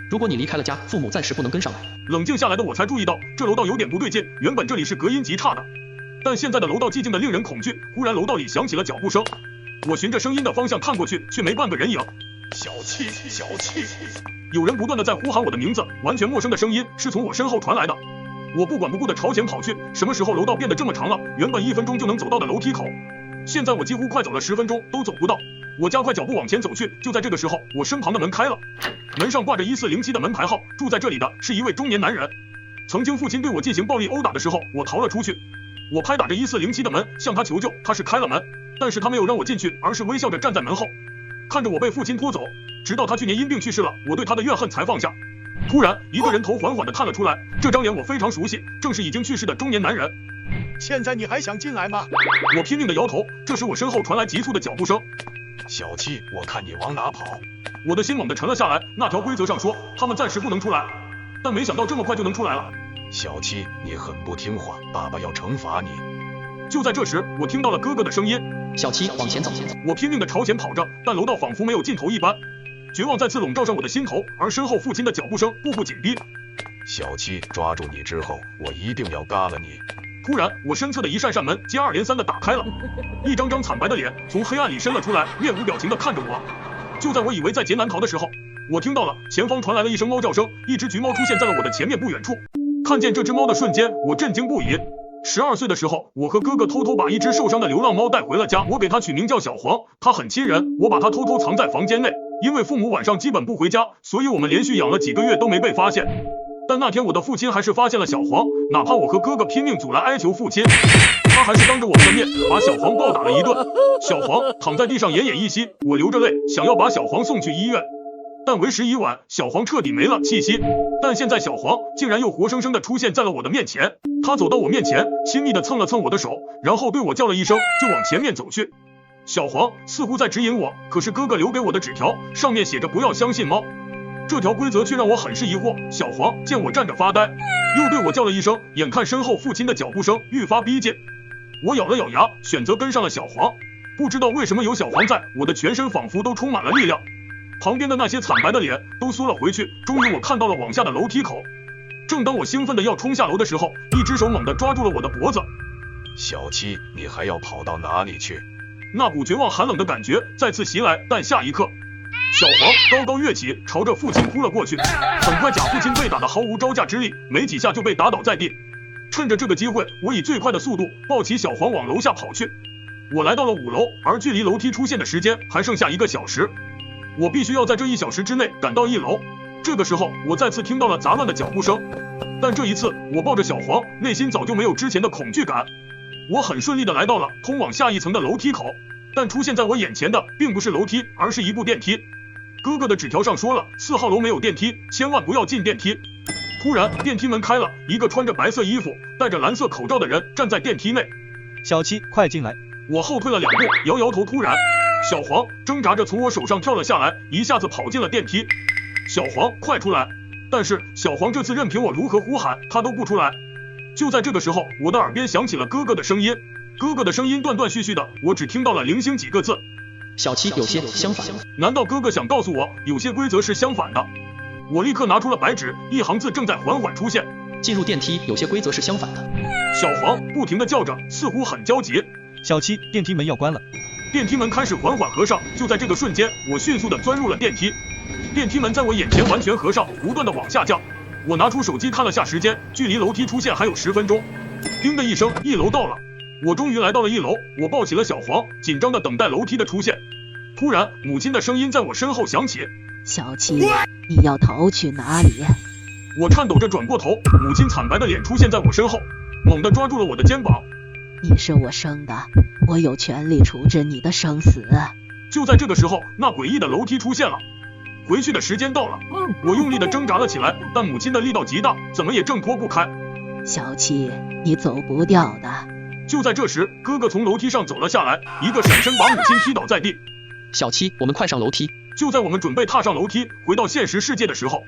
如果你离开了家，父母暂时不能跟上来。冷静下来的我才注意到，这楼道有点不对劲。原本这里是隔音极差的，但现在的楼道寂静的令人恐惧。忽然楼道里响起了脚步声，我循着声音的方向看过去，却没半个人影。小七，小七！有人不断的在呼喊我的名字，完全陌生的声音是从我身后传来的。我不管不顾的朝前跑去。什么时候楼道变得这么长了？原本1分钟就能走到的楼梯口，现在我几乎快走了10分钟都走不到。我加快脚步往前走去，就在这个时候，我身旁的门开了，门上挂着1407的门牌号。住在这里的是一位中年男人。曾经父亲对我进行暴力殴打的时候，我逃了出去。我拍打着1407的门，向他求救。他是开了门，但是他没有让我进去，而是微笑着站在门后，看着我被父亲拖走，直到他去年因病去世了，我对他的怨恨才放下。突然，一个人头缓缓地探了出来，这张脸我非常熟悉，正是已经去世的中年男人。现在你还想进来吗？我拼命地摇头。这时我身后传来急促的脚步声。小七，我看你往哪跑？我的心猛地沉了下来。那条规则上说他们暂时不能出来，但没想到这么快就能出来了。小七，你很不听话，爸爸要惩罚你。就在这时，我听到了哥哥的声音：小七，往前走。我拼命地朝前跑着，但楼道仿佛没有尽头一般，绝望再次笼罩上我的心头，而身后父亲的脚步声步步紧逼。小七，抓住你之后，我一定要嘎了你。突然，我身侧的一扇扇门接二连三地打开了，一张张惨白的脸从黑暗里伸了出来，面无表情地看着我。就在我以为在劫难逃的时候，我听到了前方传来了一声猫叫声，一只橘猫出现在了我的前面不远处。看见这只猫的瞬间，我震惊不已。12岁的时候，我和哥哥偷偷把一只受伤的流浪猫带回了家，我给它取名叫小黄，它很亲人，我把它偷偷藏在房间内，因为父母晚上基本不回家，所以我们连续养了几个月都没被发现。但那天我的父亲还是发现了小黄，哪怕我和哥哥拼命阻拦哀求父亲，他还是当着我们的面把小黄暴打了一顿。小黄躺在地上奄奄一息，我流着泪想要把小黄送去医院，但为时已晚，小黄彻底没了气息。但现在小黄竟然又活生生的出现在了我的面前，他走到我面前，亲昵的蹭了蹭我的手，然后对我叫了一声，就往前面走去。小黄似乎在指引我，可是哥哥留给我的纸条上面写着不要相信猫，这条规则却让我很是疑惑。小黄见我站着发呆，又对我叫了一声，眼看身后父亲的脚步声愈发逼近，我咬了咬牙，选择跟上了小黄。不知道为什么有小黄在，我的全身仿佛都充满了力量，旁边的那些惨白的脸都缩了回去。终于我看到了往下的楼梯口，正当我兴奋的要冲下楼的时候，一只手猛地抓住了我的脖子。小七，你还要跑到哪里去？那股绝望寒冷的感觉再次袭来，但下一刻小黄高高跃起，朝着父亲扑了过去。很快贾父亲被打得毫无招架之力，没几下就被打倒在地。趁着这个机会，我以最快的速度抱起小黄往楼下跑去。我来到了5楼，而距离楼梯出现的时间还剩下1个小时，我必须要在这1小时之内赶到1楼。这个时候我再次听到了杂乱的脚步声，但这一次我抱着小黄，内心早就没有之前的恐惧感。我很顺利的来到了通往下一层的楼梯口，但出现在我眼前的并不是楼梯，而是一部电梯。哥哥的纸条上说了，4号楼没有电梯，千万不要进电梯。突然电梯门开了，一个穿着白色衣服戴着蓝色口罩的人站在电梯内。小七，快进来。我后退了2步，摇摇头。突然小黄挣扎着从我手上跳了下来，一下子跑进了电梯。小黄，快出来！但是小黄这次任凭我如何呼喊，他都不出来。就在这个时候，我的耳边响起了哥哥的声音，哥哥的声音断断续续的，我只听到了零星几个字。小七，有些相反。难道哥哥想告诉我，有些规则是相反的？我立刻拿出了白纸，一行字正在缓缓出现。进入电梯，有些规则是相反的。小黄不停地叫着，似乎很焦急。小七，电梯门要关了。电梯门开始缓缓合上，就在这个瞬间，我迅速地钻入了电梯。电梯门在我眼前完全合上，不断地往下降。我拿出手机看了下时间，距离楼梯出现还有10分钟。叮的一声，1楼到了。我终于来到了1楼，我抱起了小黄，紧张地等待楼梯的出现。突然，母亲的声音在我身后响起：小七，你要逃去哪里？我颤抖着转过头，母亲惨白的脸出现在我身后，猛地抓住了我的肩膀。你是我生的，我有权利处置你的生死。就在这个时候，那诡异的楼梯出现了，回去的时间到了。我用力地挣扎了起来，但母亲的力道极大，怎么也挣脱不开。小七，你走不掉的。就在这时，哥哥从楼梯上走了下来，一个闪身把母亲踢倒在地。小七，我们快上楼梯。就在我们准备踏上楼梯回到现实世界的时候，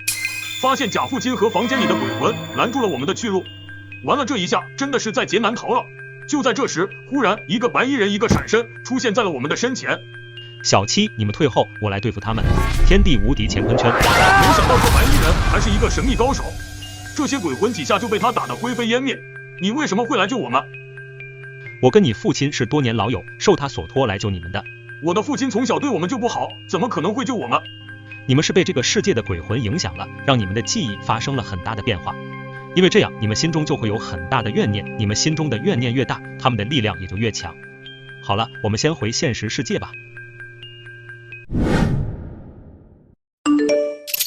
发现贾父亲和房间里的鬼魂拦住了我们的去路。完了，这一下真的是在劫难逃了。就在这时，忽然一个白衣人一个闪身出现在了我们的身前。小七，你们退后，我来对付他们。天地无敌乾坤圈。没想到这白衣人还是一个神秘高手，这些鬼魂几下就被他打得灰飞烟灭。你为什么会来救我们？我跟你父亲是多年老友，受他所托来救你们的。我的父亲从小对我们就不好，怎么可能会救我们？你们是被这个世界的鬼魂影响了，让你们的记忆发生了很大的变化。因为这样，你们心中就会有很大的怨念，你们心中的怨念越大，他们的力量也就越强。好了，我们先回现实世界吧。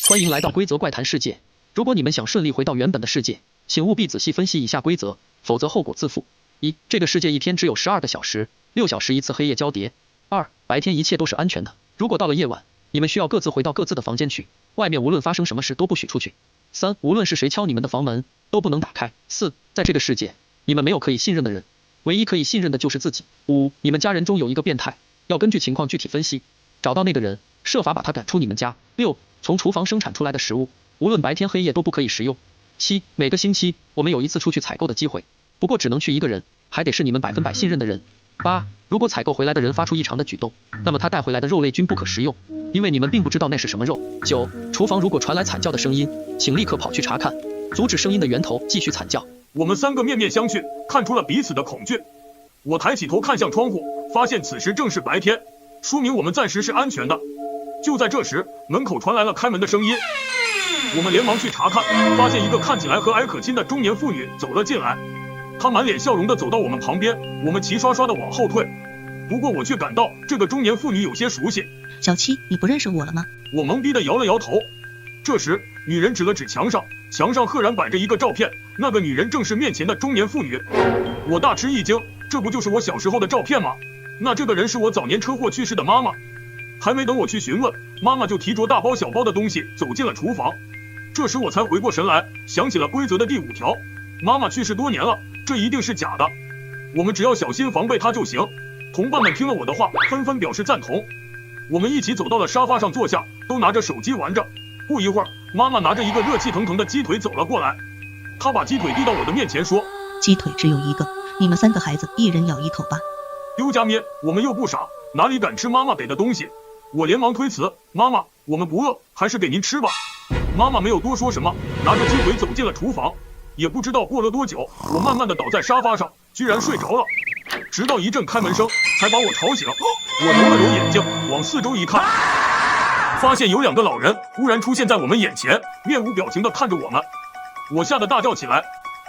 欢迎来到规则怪谈世界。如果你们想顺利回到原本的世界，请务必仔细分析以下规则，否则后果自负。1. 这个世界一天只有12个小时，6小时一次黑夜交叠。2. 白天一切都是安全的，如果到了夜晚，你们需要各自回到各自的房间去，外面无论发生什么事都不许出去。3. 无论是谁敲你们的房门，都不能打开。4. 在这个世界，你们没有可以信任的人，唯一可以信任的就是自己。5. 你们家人中有一个变态，要根据情况具体分析，找到那个人，设法把他赶出你们家。6. 从厨房生产出来的食物，无论白天黑夜都不可以食用。7. 每个星期我们有一次出去采购的机会，不过只能去一个人，还得是你们100%信任的人。8. 如果采购回来的人发出异常的举动，那么他带回来的肉类均不可食用，因为你们并不知道那是什么肉。9. 厨房如果传来惨叫的声音，请立刻跑去查看，阻止声音的源头继续惨叫。我们3个面面相觑，看出了彼此的恐惧。我抬起头看向窗户，发现此时正是白天，说明我们暂时是安全的。就在这时，门口传来了开门的声音，我们连忙去查看，发现一个看起来和蔼可亲的中年妇女走了进来。他满脸笑容地走到我们旁边，我们齐刷刷地往后退。不过我却感到这个中年妇女有些熟悉。小七，你不认识我了吗？我懵逼地摇了摇头。这时，女人指了指墙上，墙上赫然摆着一个照片，那个女人正是面前的中年妇女。我大吃一惊，这不就是我小时候的照片吗？那这个人是我早年车祸去世的妈妈。还没等我去询问，妈妈就提着大包小包的东西走进了厨房。这时我才回过神来，想起了规则的第5条，妈妈去世多年了，这一定是假的，我们只要小心防备她就行。同伴们听了我的话，纷纷表示赞同。我们一起走到了沙发上坐下，都拿着手机玩着。不一会儿，妈妈拿着一个热气腾腾的鸡腿走了过来，她把鸡腿递到我的面前说：“鸡腿只有一个，你们3个孩子一人咬一口吧。”丢家咩，我们又不傻，哪里敢吃妈妈给的东西？我连忙推辞：“妈妈，我们不饿，还是给您吃吧。”妈妈没有多说什么，拿着鸡腿走进了厨房。也不知道过了多久，我慢慢的倒在沙发上，居然睡着了。直到一阵开门声，才把我吵醒。我揉了揉眼睛，往四周一看，发现有2个老人忽然出现在我们眼前，面无表情地看着我们。我吓得大叫起来：“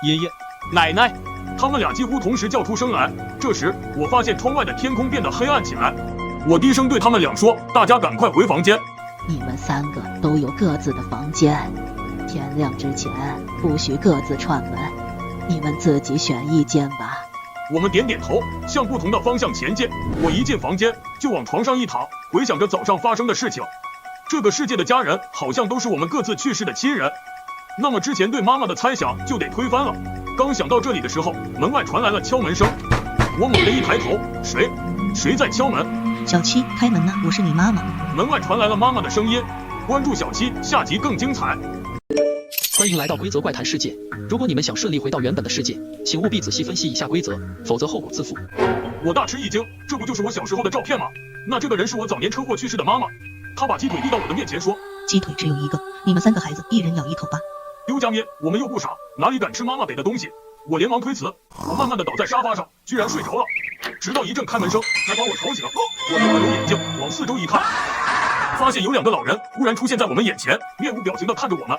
爷爷，奶奶！”他们俩几乎同时叫出声来。这时，我发现窗外的天空变得黑暗起来。我低声对他们俩说：“大家赶快回房间。”你们3个都有各自的房间，天亮之前不许各自串门，你们自己选一间吧。我们点点头，向不同的方向前进。我一进房间，就往床上一躺，回想着早上发生的事情。这个世界的家人好像都是我们各自去世的亲人，那么之前对妈妈的猜想就得推翻了。刚想到这里的时候，门外传来了敲门声。我猛地一抬头，谁在敲门？小七，开门呐，我是你妈妈。门外传来了妈妈的声音。关注小七，下集更精彩。欢迎来到规则怪谈世界。如果你们想顺利回到原本的世界，请务必仔细分析以下规则，否则后果自负。我大吃一惊，这不就是我小时候的照片吗？那这个人是我早年车祸去世的妈妈。她把鸡腿递到我的面前说：“鸡腿只有一个，你们3个孩子一人咬一口吧。”丢家咩，我们又不傻，哪里敢吃妈妈给的东西？我连忙推辞。我慢慢的倒在沙发上，居然睡着了。直到一阵开门声，才把我吵醒。我揉了揉眼睛，往四周一看，发现有2个老人忽然出现在我们眼前，面无表情地看着我们。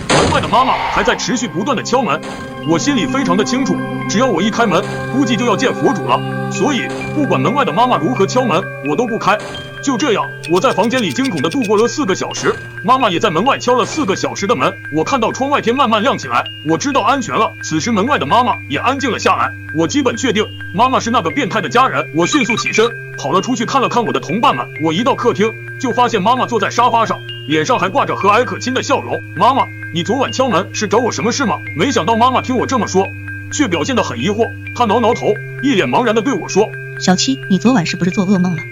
门外的妈妈还在持续不断地敲门，我心里非常的清楚，只要我一开门，估计就要见佛主了，所以不管门外的妈妈如何敲门，我都不开。就这样，我在房间里惊恐地度过了4个小时，妈妈也在门外敲了4个小时的门。我看到窗外天慢慢亮起来，我知道安全了。此时门外的妈妈也安静了下来，我基本确定妈妈是那个变态的家人。我迅速起身，跑了出去看了看我的同伴们。我一到客厅，就发现妈妈坐在沙发上，脸上还挂着和蔼可亲的笑容。妈妈，你昨晚敲门是找我什么事吗？没想到妈妈听我这么说，却表现得很疑惑。她挠挠头，一脸茫然地对我说：“小七，你昨晚是不是做噩梦了？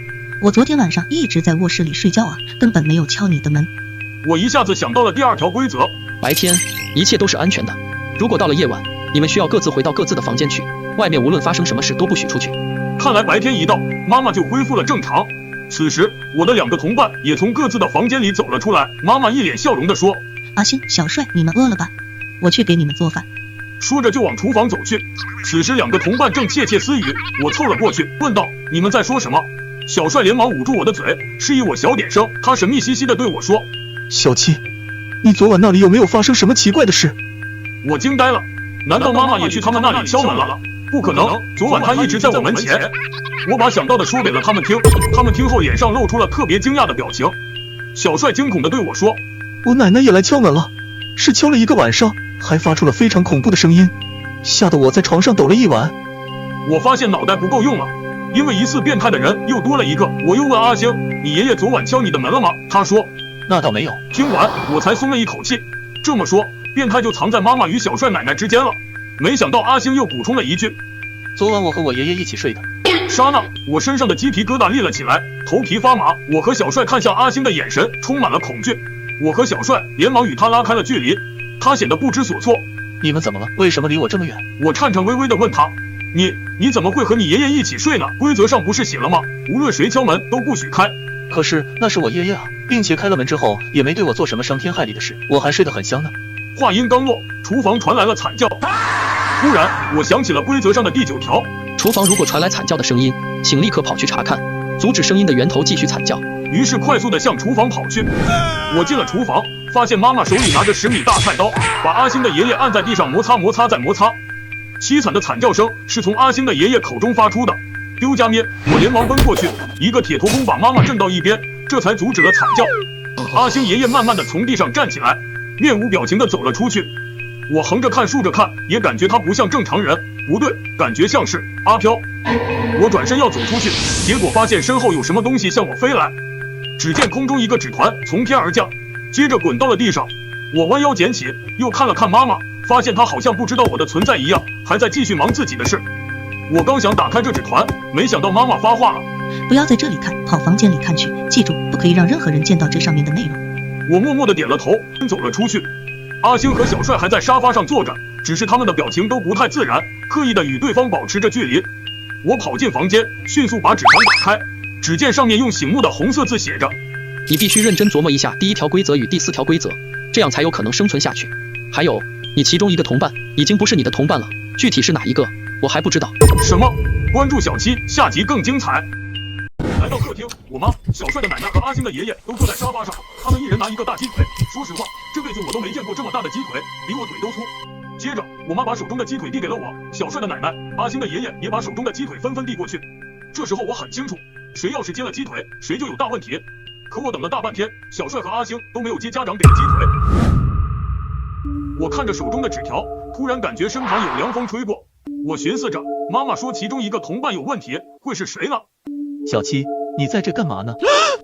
我昨天晚上一直在卧室里睡觉啊，根本没有敲你的门。”我一下子想到了第2条规则：白天一切都是安全的，如果到了夜晚，你们需要各自回到各自的房间去，外面无论发生什么事都不许出去。看来白天一到，妈妈就恢复了正常。此时，我的2个同伴也从各自的房间里走了出来。妈妈一脸笑容地说：“阿星、小帅，你们饿了吧？我去给你们做饭。”说着就往厨房走去。此时2个同伴正窃窃私语，我凑了过去，问道：“你们在说什么？”小帅连忙捂住我的嘴，示意我小点声。他神秘兮兮地对我说：“小七，你昨晚那里有没有发生什么奇怪的事？”我惊呆了，难道妈妈也去他们那里敲门了？不可能，昨晚她一直在我门前。我把想到的说给了他们听，他们听后脸上露出了特别惊讶的表情。小帅惊恐地对我说：“我奶奶也来敲门了，是敲了1个晚上，还发出了非常恐怖的声音，吓得我在床上抖了一晚。”我发现脑袋不够用了，因为疑似变态的人又多了一个。我又问阿星：“你爷爷昨晚敲你的门了吗？”他说：“那倒没有。”听完我才松了一口气。这么说，变态就藏在妈妈与小帅奶奶之间了。没想到阿星又补充了一句：“昨晚我和我爷爷一起睡的。”刹那，我身上的鸡皮疙瘩立了起来，头皮发麻。我和小帅看向阿星的眼神充满了恐惧。我和小帅连忙与他拉开了距离，他显得不知所措。“你们怎么了？为什么离我这么远？”我颤颤巍巍地问他：“你怎么会和你爷爷一起睡呢？规则上不是写了吗？无论谁敲门都不许开。”“可是那是我爷爷啊，并且开了门之后也没对我做什么伤天害理的事，我还睡得很香呢。”话音刚落，厨房传来了惨叫。突然，我想起了规则上的第9条：厨房如果传来惨叫的声音，请立刻跑去查看，阻止声音的源头继续惨叫。于是快速地向厨房跑去。我进了厨房，发现妈妈手里拿着10米大菜刀，把阿星的爷爷按在地上摩擦摩擦再摩擦。凄惨的惨叫声是从阿星的爷爷口中发出的。丢家咩！我连忙奔过去，一个铁头功把妈妈震到一边，这才阻止了惨叫。阿星爷爷慢慢的从地上站起来，面无表情的走了出去。我横着看竖着看，也感觉他不像正常人，不对，感觉像是阿飘。我转身要走出去，结果发现身后有什么东西向我飞来。只见空中一个纸团从天而降，接着滚到了地上。我弯腰捡起，又看了看妈妈，发现她好像不知道我的存在一样，还在继续忙自己的事。我刚想打开这纸团，没想到妈妈发话了：不要在这里看，跑房间里看去，记住不可以让任何人见到这上面的内容。我默默地点了头，走了出去。阿星和小帅还在沙发上坐着，只是他们的表情都不太自然，刻意的与对方保持着距离。我跑进房间，迅速把纸团打开，只见上面用醒目的红色字写着：你必须认真琢磨一下第1条规则与第4条规则，这样才有可能生存下去。还有，你其中一个同伴已经不是你的同伴了，具体是哪一个，我还不知道。什么？关注小七，下集更精彩。来到客厅，我妈、小帅的奶奶和阿星的爷爷都坐在沙发上，他们一人拿一个大鸡腿。说实话，这辈子我都没见过这么大的鸡腿，比我腿都粗。接着，我妈把手中的鸡腿递给了我，小帅的奶奶、阿星的爷爷也把手中的鸡腿纷纷递过去。这时候我很清楚，谁要是接了鸡腿，谁就有大问题。可我等了大半天，小帅和阿星都没有接家长给的鸡腿。我看着手中的纸条，突然感觉身旁有凉风吹过。我寻思着，妈妈说其中一个同伴有问题，会是谁呢？小七，你在这干嘛呢？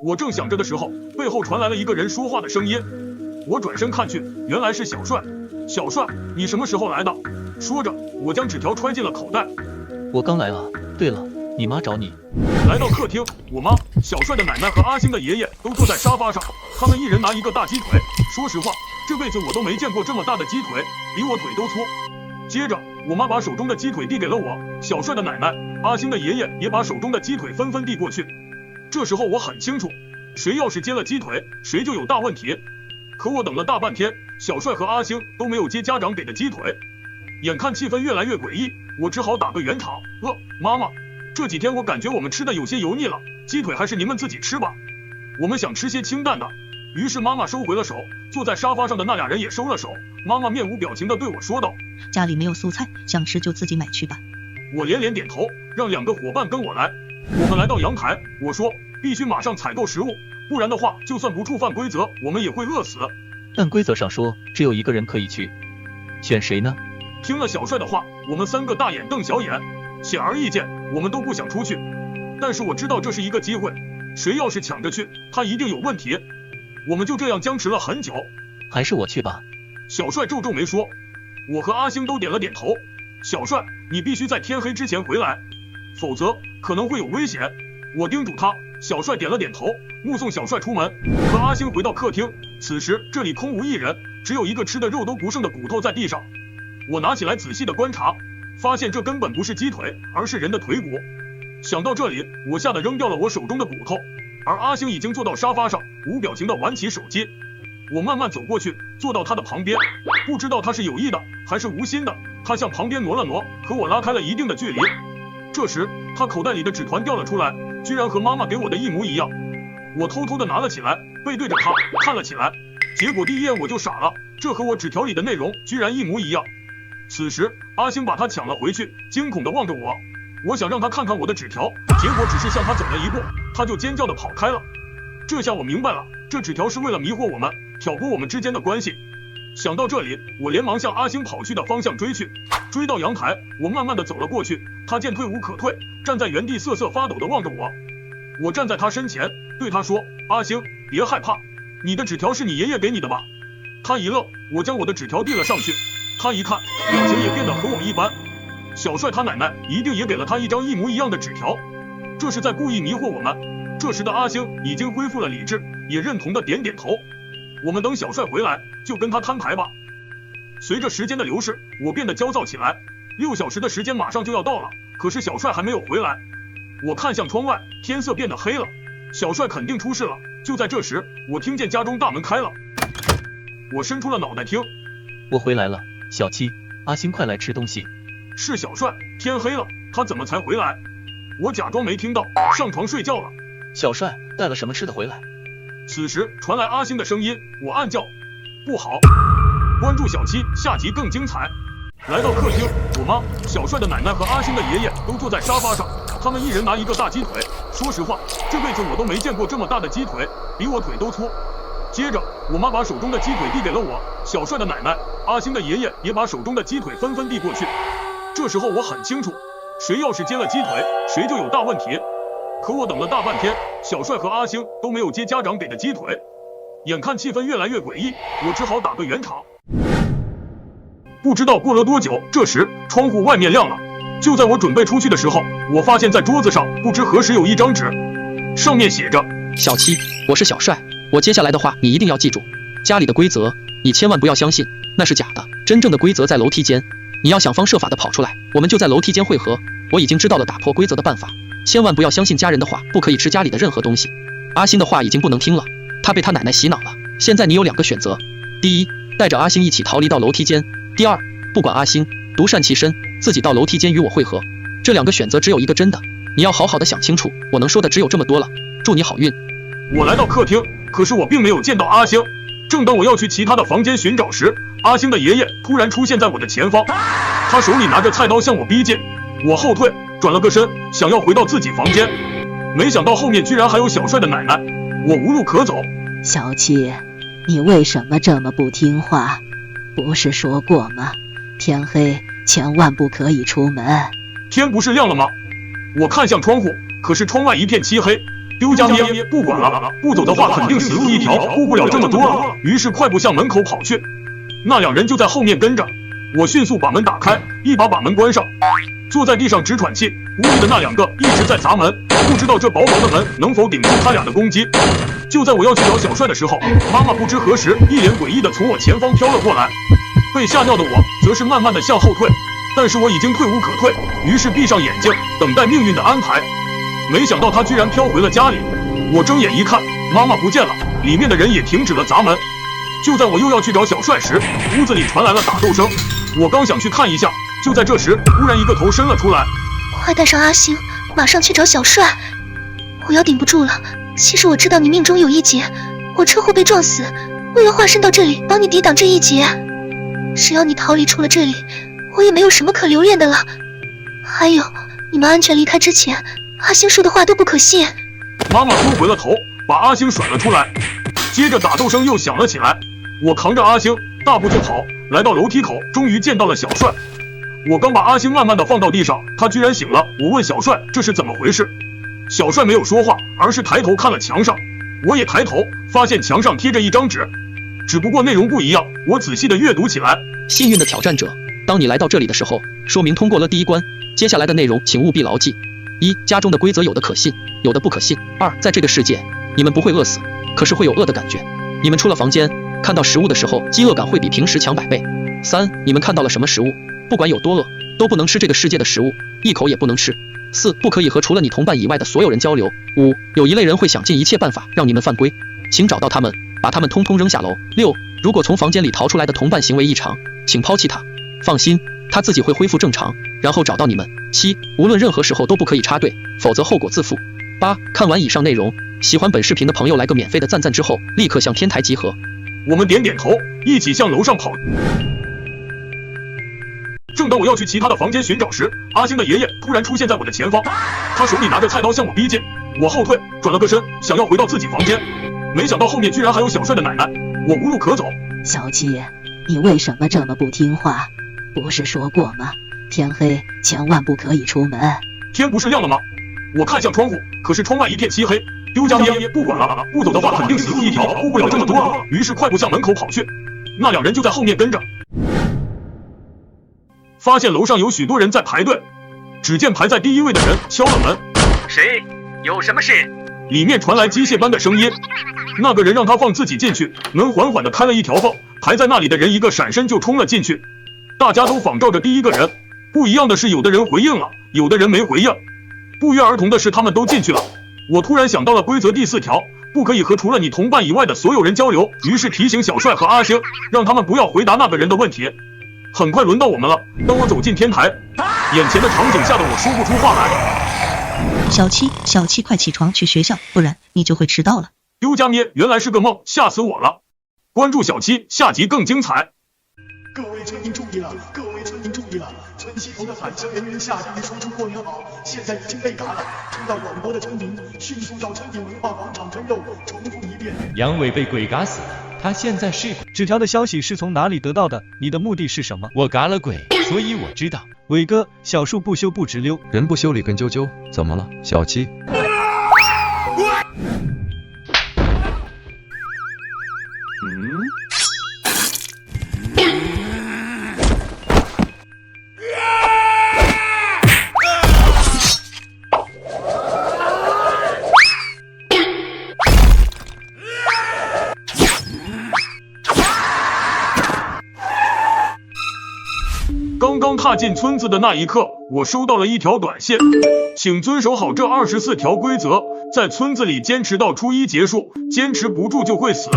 我正想着的时候，背后传来了一个人说话的声音。我转身看去，原来是小帅。小帅，你什么时候来的？说着，我将纸条揣进了口袋。我刚来啊。对了，你妈找你。来到客厅，我妈、小帅的奶奶和阿星的爷爷都坐在沙发上，他们一人拿一个大鸡腿。说实话，这辈子我都没见过这么大的鸡腿，比我腿都粗。接着，我妈把手中的鸡腿递给了我，小帅的奶奶、阿星的爷爷也把手中的鸡腿纷纷递过去。这时候我很清楚，谁要是接了鸡腿，谁就有大问题。可我等了大半天，小帅和阿星都没有接家长给的鸡腿。眼看气氛越来越诡异，我只好打个圆场。妈妈，这几天我感觉我们吃的有些油腻了，鸡腿还是你们自己吃吧，我们想吃些清淡的。于是妈妈收回了手，坐在沙发上的那俩人也收了手。妈妈面无表情地对我说道：家里没有素菜，想吃就自己买去吧。我连连点头，让2个伙伴跟我来。我们来到阳台，我说必须马上采购食物，不然的话就算不触犯规则，我们也会饿死。但规则上说只有一个人可以去，选谁呢？听了小帅的话，我们3个大眼瞪小眼。显而易见，我们都不想出去，但是我知道这是一个机会，谁要是抢着去，他一定有问题。我们就这样僵持了很久。还是我去吧。小帅皱皱眉说。我和阿星都点了点头。小帅，你必须在天黑之前回来，否则可能会有危险。我叮嘱他。小帅点了点头，目送小帅出门。我和阿星回到客厅，此时这里空无一人，只有一个吃的肉都不剩的骨头在地上。我拿起来仔细的观察，发现这根本不是鸡腿，而是人的腿骨。想到这里，我吓得扔掉了我手中的骨头，而阿星已经坐到沙发上，无表情的玩起手机。我慢慢走过去，坐到他的旁边，不知道他是有意的还是无心的，他向旁边挪了挪，和我拉开了一定的距离。这时他口袋里的纸团掉了出来，居然和妈妈给我的一模一样。我偷偷的拿了起来，背对着他看了起来，结果第一眼我就傻了，这和我纸条里的内容居然一模一样。此时阿星把他抢了回去，惊恐地望着我。我想让他看看我的纸条，结果只是向他走了一步，他就尖叫地跑开了。这下我明白了，这纸条是为了迷惑我们，挑拨我们之间的关系。想到这里，我连忙向阿星跑去的方向追去。追到阳台，我慢慢地走了过去，他见退无可退，站在原地瑟瑟发抖地望着我。我站在他身前，对他说：阿星，别害怕，你的纸条是你爷爷给你的吧？他一愣，我将我的纸条递了上去。他一看，表情也变得和我一般。小帅他奶奶一定也给了他一张一模一样的纸条，这是在故意迷惑我们。这时的阿星已经恢复了理智，也认同的点点头。我们等小帅回来，就跟他摊牌吧。随着时间的流逝，我变得焦躁起来。6小时的时间马上就要到了，可是小帅还没有回来。我看向窗外，天色变得黑了，小帅肯定出事了。就在这时，我听见家中大门开了，我伸出了脑袋听。我回来了，小七，阿星快来吃东西。是小帅，天黑了，他怎么才回来？我假装没听到，上床睡觉了。小帅带了什么吃的回来？此时传来阿星的声音，我暗叫：不好！关注小七，下集更精彩。来到客厅，我妈、小帅的奶奶和阿星的爷爷都坐在沙发上，他们一人拿一个大鸡腿。说实话，这辈子我都没见过这么大的鸡腿，比我腿都粗。接着，我妈把手中的鸡腿递给了我，小帅的奶奶、阿星的爷爷也把手中的鸡腿纷纷递过去。这时候我很清楚，谁要是接了鸡腿，谁就有大问题。可我等了大半天，小帅和阿星都没有接家长给的鸡腿。眼看气氛越来越诡异，我只好打个圆场。不知道过了多久，这时窗户外面亮了。就在我准备出去的时候，我发现在桌子上不知何时有一张纸，上面写着：小七，我是小帅，我接下来的话你一定要记住，家里的规则你千万不要相信，那是假的，真正的规则在楼梯间，你要想方设法的跑出来，我们就在楼梯间汇合。我已经知道了打破规则的办法，千万不要相信家人的话，不可以吃家里的任何东西。阿星的话已经不能听了，他被他奶奶洗脑了。现在你有2个选择：第一，带着阿星一起逃离到楼梯间；第二，不管阿星，独善其身，自己到楼梯间与我会合。这2个选择只有一个真的，你要好好的想清楚。我能说的只有这么多了，祝你好运。我来到客厅，可是我并没有见到阿星。正当我要去其他的房间寻找时，阿星的爷爷突然出现在我的前方，他手里拿着菜刀向我逼近。我后退，转了个身，想要回到自己房间，没想到后面居然还有小帅的奶奶，我无路可走。小七，你为什么这么不听话？不是说过吗？天黑千万不可以出门。天不是亮了吗？我看向窗户，可是窗外一片漆黑。丢家咩，不管了，不走的话肯定死路一条，顾不了这么多了。于是快步向门口跑去，那2人就在后面跟着。我迅速把门打开，一把门关上，坐在地上直喘气。屋里的那2个一直在砸门，不知道这薄薄的门能否顶住他俩的攻击。就在我要去找小帅的时候，妈妈不知何时一脸诡异的从我前方飘了过来，被吓尿的我则是慢慢的向后退，但是我已经退无可退，于是闭上眼睛等待命运的安排。没想到他居然飘回了家里，我睁眼一看，妈妈不见了，里面的人也停止了砸门。就在我又要去找小帅时，屋子里传来了打斗声，我刚想去看一下，就在这时，忽然一个头伸了出来。快带上阿星，马上去找小帅！我要顶不住了。其实我知道你命中有一劫，我车祸被撞死，为了化身到这里帮你抵挡这一劫。只要你逃离出了这里，我也没有什么可留恋的了。还有，你们安全离开之前，阿星说的话都不可信。妈妈缩回了头，把阿星甩了出来。接着打斗声又响了起来，我扛着阿星大步就跑，来到楼梯口，终于见到了小帅。我刚把阿星慢慢的放到地上，他居然醒了。我问小帅这是怎么回事，小帅没有说话，而是抬头看了墙上。我也抬头，发现墙上贴着一张纸，只不过内容不一样。我仔细的阅读起来。幸运的挑战者，当你来到这里的时候，说明通过了第1关，接下来的内容请务必牢记。1. 家中的规则有的可信，有的不可信。2. 在这个世界，你们不会饿死，可是会有饿的感觉。你们出了房间，看到食物的时候，饥饿感会比平时强100倍。3. 你们看到了什么食物，不管有多饿，都不能吃这个世界的食物，一口也不能吃。4. 不可以和除了你同伴以外的所有人交流。5. 有一类人会想尽一切办法让你们犯规，请找到他们，把他们通通扔下楼。6. 如果从房间里逃出来的同伴行为异常，请抛弃他，放心，他自己会恢复正常，然后找到你们。7. 无论任何时候都不可以插队，否则后果自负。8. 看完以上内容，喜欢本视频的朋友来个免费的赞之后，立刻向天台集合。我们点点头，一起向楼上跑。正当我要去其他的房间寻找时，阿星的爷爷突然出现在我的前方，他手里拿着菜刀向我逼近。我后退，转了个身，想要回到自己房间，没想到后面居然还有小帅的奶奶，我无路可走。小七，你为什么这么不听话？不是说过吗？天黑千万不可以出门。天不是亮了吗？我看向窗户，可是窗外一片漆黑。丢家咩，不管了，不走的话肯定死路一条，顾不了这么多了。于是快步向门口跑去，那2人就在后面跟着。发现楼上有许多人在排队，只见排在第1位的人敲了门。谁？有什么事？里面传来机械般的声音。那个人让他放自己进去，门缓缓地开了一条缝，排在那里的人一个闪身就冲了进去。大家都仿照着第1个人，不一样的是有的人回应了，有的人没回应。不约而同的是他们都进去了。我突然想到了规则第4条，不可以和除了你同伴以外的所有人交流，于是提醒小帅和阿星，让他们不要回答那个人的问题。很快轮到我们了，当我走进天台，眼前的场景吓得我说不出话来。小七，快起床去学校，不然你就会迟到了。丢家咩，原来是个梦，吓死我了。关注小七，下集更精彩。各位村民注意了，各位村民注意了，村西头的返乡人员下地说出过年好，现在已经被嘎了。听到广播的村民迅速到村里文化广场蒸肉，重复一遍。杨伟被鬼嘎死了，他现在是……纸条的消息是从哪里得到的？你的目的是什么？我嘎了鬼，所以我知道。伟哥，小树不修不直溜，人不修理跟啾啾，怎么了？小七。刚刚踏进村子的那一刻，我收到了一条短信，请遵守好这24条规则，在村子里坚持到初一结束，坚持不住就会死。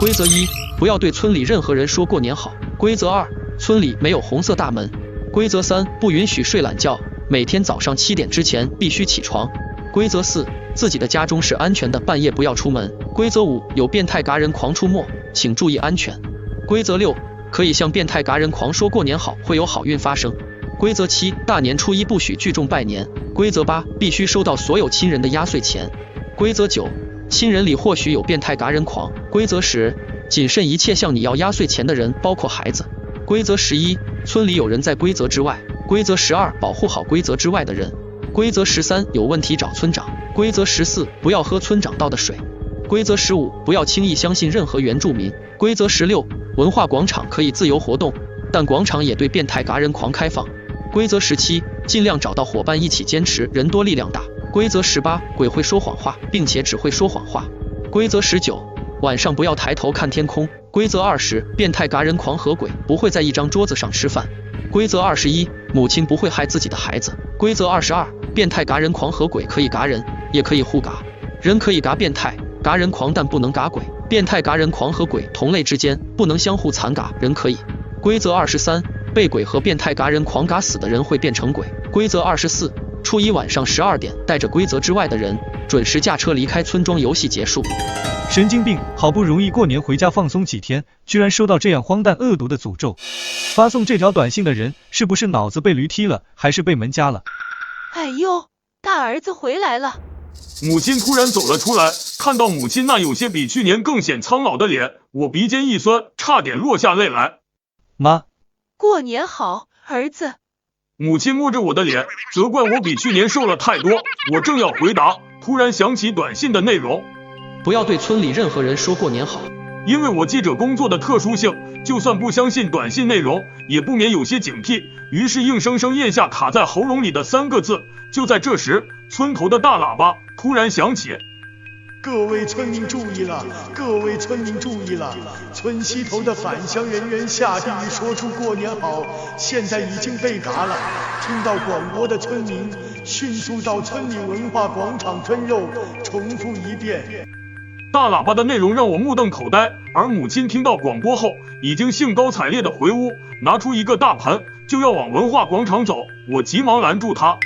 规则1，不要对村里任何人说过年好。规则2，村里没有红色大门。规则3，不允许睡懒觉，每天早上7点之前必须起床。规则4，自己的家中是安全的，半夜不要出门。规则5，有变态嘎人狂出没，请注意安全。规则6，可以向变态嘎人狂说过年好，会有好运发生。规则7，大年初一不许聚众拜年。规则8，必须收到所有亲人的压岁钱。规则9，亲人里或许有变态嘎人狂。规则10，谨慎一切向你要压岁钱的人，包括孩子。规则11，村里有人在规则之外。规则12，保护好规则之外的人。规则13，有问题找村长。规则14，不要喝村长倒的水。规则15，不要轻易相信任何原住民。规则16，文化广场可以自由活动，但广场也对变态嘎人狂开放。规则17，尽量找到伙伴一起坚持，人多力量大。规则18，鬼会说谎话，并且只会说谎话。规则19，晚上不要抬头看天空。规则20，变态嘎人狂和鬼不会在一张桌子上吃饭。规则21，母亲不会害自己的孩子。规则22，变态嘎人狂和鬼可以嘎人，也可以互嘎，人可以嘎变态嘎人狂，但不能嘎鬼。变态嘎人狂和鬼同类之间不能相互残嘎，人可以。规则23，被鬼和变态嘎人狂嘎死的人会变成鬼。规则24，初一晚上12点，带着规则之外的人准时驾车离开村庄，游戏结束。神经病，好不容易过年回家放松几天，居然收到这样荒诞恶毒的诅咒。发送这条短信的人是不是脑子被驴踢了，还是被门夹了？哎呦，大儿子回来了。母亲突然走了出来，看到母亲那有些比去年更显苍老的脸，我鼻尖一酸，差点落下泪来。妈，过年好，儿子。母亲摸着我的脸，责怪我比去年瘦了太多。我正要回答，突然想起短信的内容，不要对村里任何人说过年好。因为我记者工作的特殊性，就算不相信短信内容，也不免有些警惕，于是硬生生咽下卡在喉咙里的3个字。就在这时，村头的大喇叭突然响起，各位村民注意了，各位村民注意了，村西头的返乡人员下地说出过年好，现在已经被嘎了。听到广播的村民迅速到村里文化广场蒸肉，重复一遍。大喇叭的内容让我目瞪口呆，而母亲听到广播后，已经兴高采烈地回屋，拿出一个大盘就要往文化广场走。我急忙拦住她。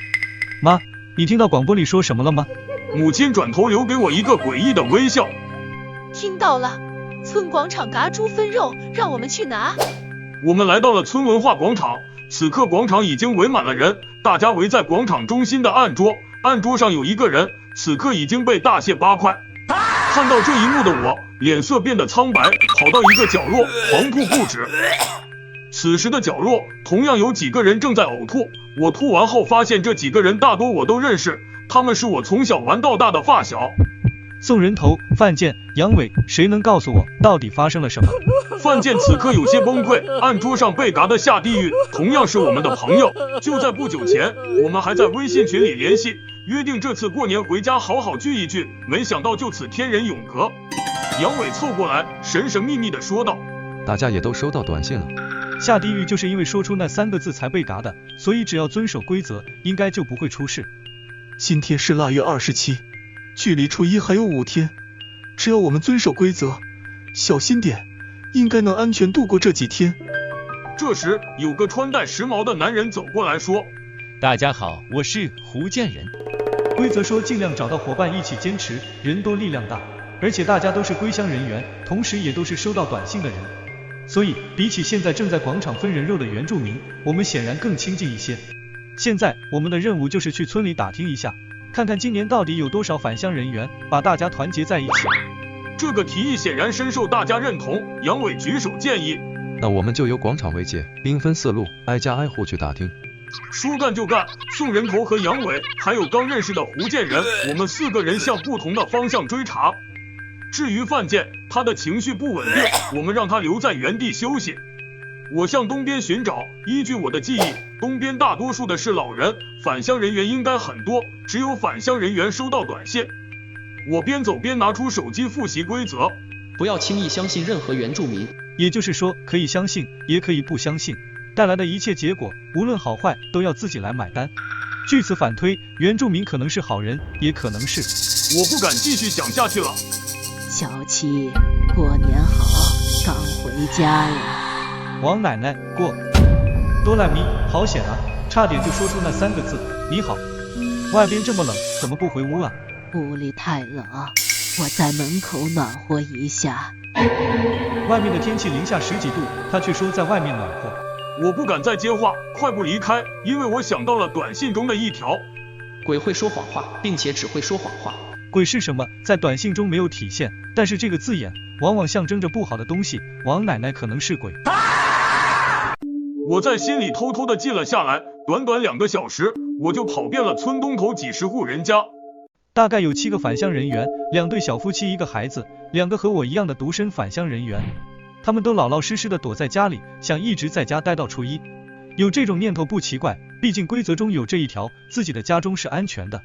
妈，你听到广播里说什么了吗？母亲转头留给我一个诡异的微笑。听到了，村广场嘎猪分肉，让我们去拿。我们来到了村文化广场，此刻广场已经围满了人，大家围在广场中心的案桌，案桌上有一个人，此刻已经被大卸8块。看到这一幕的我，脸色变得苍白，跑到一个角落，狂吐不止。此时的角落同样有几个人正在呕吐，我吐完后发现这几个人大多我都认识，他们是我从小玩到大的发小。宋人头、范建、杨伟，谁能告诉我到底发生了什么？范建此刻有些崩溃，案桌上被嘎的下地狱同样是我们的朋友。就在不久前，我们还在微信群里联系，约定这次过年回家好好聚一聚，没想到就此天人永隔。杨伟凑过来，神神秘秘地说道：大家也都收到短信了。下地狱就是因为说出那3个字才被嘎的，所以只要遵守规则，应该就不会出事。今天是腊月27，距离初一还有5天，只要我们遵守规则，小心点，应该能安全度过这几天。这时，有个穿戴时髦的男人走过来说：大家好，我是胡建仁。规则说尽量找到伙伴一起坚持，人多力量大。而且大家都是归乡人员，同时也都是收到短信的人，所以比起现在正在广场分人肉的原住民，我们显然更亲近一些。现在我们的任务就是去村里打听一下，看看今年到底有多少返乡人员，把大家团结在一起。这个提议显然深受大家认同，杨伟举手建议。那我们就由广场为界，兵分4路，挨家挨户去打听。说干就干，宋人头和杨伟还有刚认识的胡建仁，我们4个人向不同的方向追查。至于范建，他的情绪不稳定，我们让他留在原地休息。我向东边寻找，依据我的记忆，东边大多数的是老人，返乡人员应该很多，只有返乡人员收到短信。我边走边拿出手机复习规则，不要轻易相信任何原住民，也就是说，可以相信，也可以不相信，带来的一切结果，无论好坏，都要自己来买单。据此反推，原住民可能是好人，也可能是……我不敢继续想下去了。小七，过年好，刚回家呀。王奶奶过，多赖咪，好险啊，差点就说出那3个字，你好。外边这么冷，怎么不回屋啊？屋里太冷，我在门口暖和一下。外面的天气零下10几度，他却说在外面暖和。我不敢再接话，快步离开，因为我想到了短信中的一条：鬼会说谎话，并且只会说谎话。鬼是什么，在短信中没有体现，但是这个字眼往往象征着不好的东西。王奶奶可能是鬼。我在心里偷偷的记了下来，短短2个小时，我就跑遍了村东头几十户人家。大概有7个返乡人员，2对小夫妻1个孩子，2个和我一样的独身返乡人员，他们都老老实实的躲在家里，想一直在家待到初一。有这种念头不奇怪，毕竟规则中有这一条，自己的家中是安全的，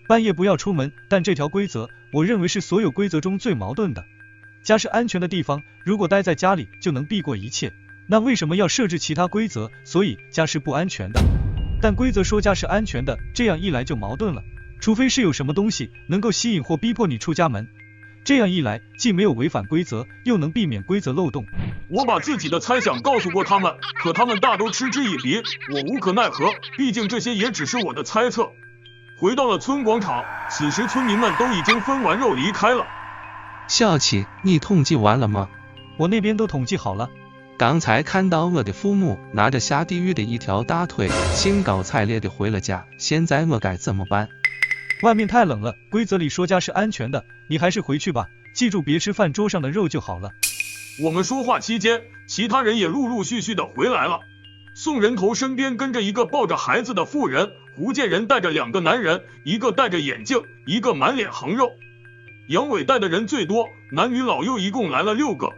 半夜不要出门。但这条规则，我认为是所有规则中最矛盾的。家是安全的地方，如果待在家里就能避过一切，那为什么要设置其他规则？所以家是不安全的，但规则说家是安全的，这样一来就矛盾了。除非是有什么东西能够吸引或逼迫你出家门，这样一来既没有违反规则，又能避免规则漏洞。我把自己的猜想告诉过他们，可他们大都嗤之以鼻，我无可奈何，毕竟这些也只是我的猜测。回到了村广场，此时村民们都已经分完肉离开了。小七，你统计完了吗？我那边都统计好了。刚才看到我的父母拿着下地狱的一条大腿，兴高采烈地回了家，现在我该怎么办？外面太冷了，规则里说家是安全的，你还是回去吧，记住别吃饭桌上的肉就好了。我们说话期间，其他人也陆陆续续的回来了。宋人头身边跟着一个抱着孩子的妇人，胡建仁带着2个男人，一个戴着眼镜，一个满脸横肉。杨伟带的人最多，男女老幼一共来了6个。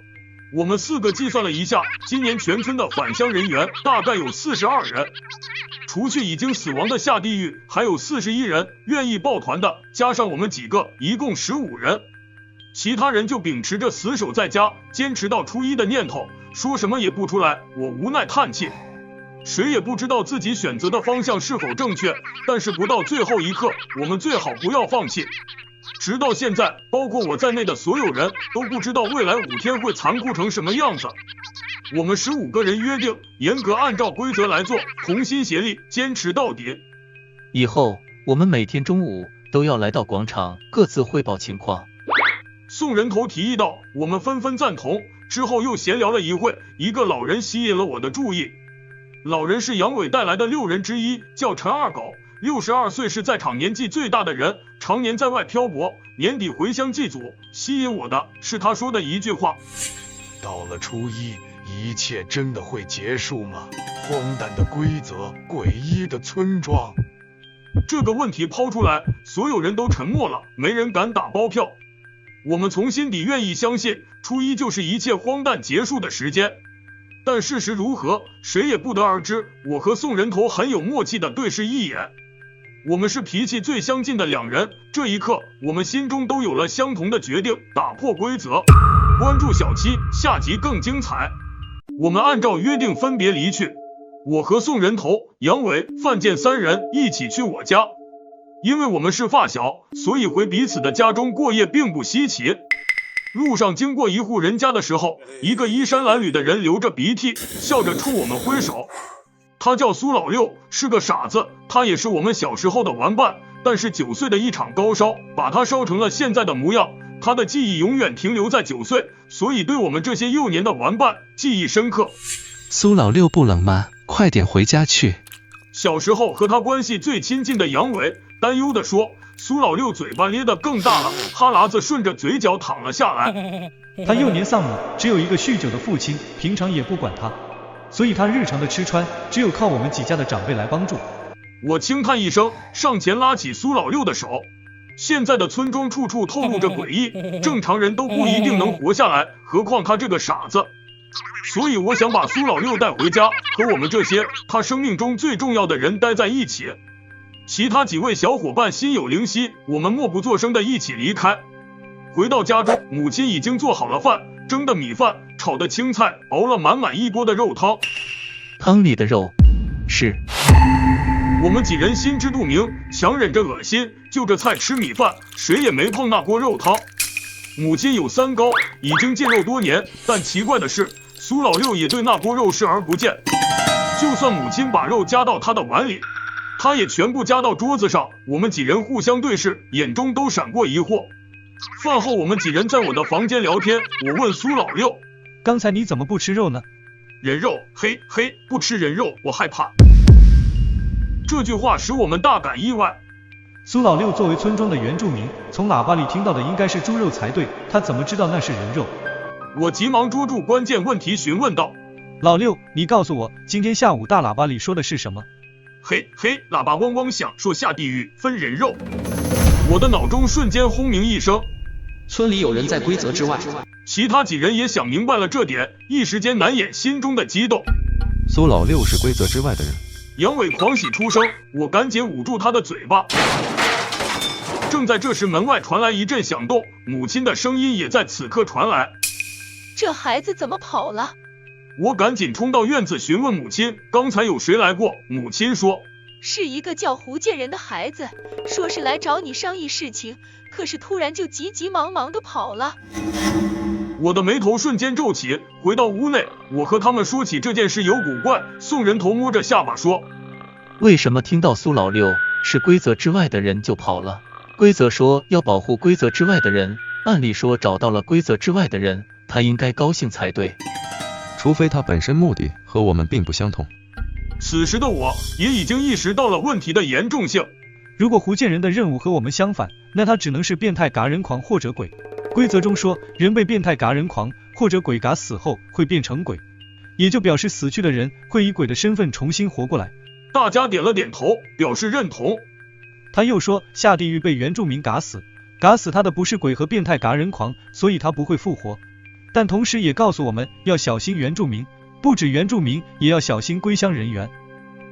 我们4个计算了一下，今年全村的返乡人员大概有42人，除去已经死亡的下地狱，还有41人愿意抱团的，加上我们几个，一共15人。其他人就秉持着死守在家，坚持到初一的念头，说什么也不出来。我无奈叹气，谁也不知道自己选择的方向是否正确，但是不到最后一刻，我们最好不要放弃。直到现在，包括我在内的所有人都不知道未来5天会残酷成什么样子。我们15个人约定，严格按照规则来做，同心协力，坚持到底。以后我们每天中午都要来到广场，各自汇报情况。宋人头提议道，我们纷纷赞同。之后又闲聊了一会，一个老人吸引了我的注意。老人是杨伟带来的6人之一，叫陈二狗，62岁，是在场年纪最大的人，常年在外漂泊，年底回乡祭祖。吸引我的是他说的一句话：到了初一，一切真的会结束吗？荒诞的规则，诡异的村庄。这个问题抛出来，所有人都沉默了，没人敢打包票。我们从心底愿意相信，初一就是一切荒诞结束的时间。但事实如何，谁也不得而知。我和宋人头很有默契的对视一眼，我们是脾气最相近的2人。这一刻，我们心中都有了相同的决定，打破规则。关注小七，下集更精彩。我们按照约定分别离去，我和宋人头、杨伟、范建3人一起去我家。因为我们是发小，所以回彼此的家中过夜并不稀奇。路上经过一户人家的时候，一个衣衫褴褛的人流着鼻涕，笑着冲我们挥手。他叫苏老六，是个傻子，他也是我们小时候的玩伴，但是9岁的一场高烧，把他烧成了现在的模样。他的记忆永远停留在9岁，所以对我们这些幼年的玩伴记忆深刻。苏老六不冷吗？快点回家去。小时候和他关系最亲近的杨伟担忧地说，苏老六嘴巴咧得更大了，哈喇子顺着嘴角淌了下来。他幼年丧母，只有一个酗酒的父亲，平常也不管他，所以他日常的吃穿只有靠我们几家的长辈来帮助。我轻叹一声，上前拉起苏老六的手。现在的村庄处处透露着诡异，正常人都不一定能活下来，何况他这个傻子。所以我想把苏老六带回家，和我们这些他生命中最重要的人待在一起。其他几位小伙伴心有灵犀，我们默不作声的一起离开。回到家中，母亲已经做好了饭，蒸的米饭，炒的青菜，熬了满满一锅的肉汤。汤里的肉是……我们几人心知肚明，强忍着恶心，就着菜吃米饭，谁也没碰那锅肉汤。母亲有3高，已经戒肉多年，但奇怪的是，苏老六也对那锅肉视而不见。就算母亲把肉夹到他的碗里，他也全部夹到桌子上。我们几人互相对视，眼中都闪过疑惑。饭后我们几人在我的房间聊天，我问苏老六，刚才你怎么不吃肉呢？人肉，嘿嘿，不吃人肉，我害怕。这句话使我们大感意外。苏老六作为村庄的原住民，从喇叭里听到的应该是猪肉才对，他怎么知道那是人肉？我急忙捉住关键问题询问道，老六，你告诉我，今天下午大喇叭里说的是什么？嘿嘿，喇叭嗡嗡响，说下地狱分人肉。我的脑中瞬间轰鸣一声，村里有人在规则之外。其他几人也想明白了这点，一时间难掩心中的激动。苏老六是规则之外的人。杨伟狂喜出声，我赶紧捂住他的嘴巴。正在这时，门外传来一阵响动，母亲的声音也在此刻传来。这孩子怎么跑了？我赶紧冲到院子询问母亲，刚才有谁来过？母亲说，是一个叫胡建仁的孩子，说是来找你商议事情，可是突然就急急忙忙的跑了。我的眉头瞬间皱起，回到屋内，我和他们说起这件事有古怪。宋人头摸着下巴说，为什么听到苏老六是规则之外的人就跑了？规则说要保护规则之外的人，按理说找到了规则之外的人，他应该高兴才对。除非他本身目的和我们并不相同。此时的我也已经意识到了问题的严重性。如果胡建仁的任务和我们相反，那他只能是变态嘎人狂或者鬼。规则中说，人被变态嘎人狂或者鬼嘎死后会变成鬼，也就表示死去的人会以鬼的身份重新活过来。大家点了点头，表示认同。他又说，下地狱被原住民嘎死，嘎死他的不是鬼和变态嘎人狂，所以他不会复活。但同时也告诉我们要小心原住民，不止原住民，也要小心归乡人员。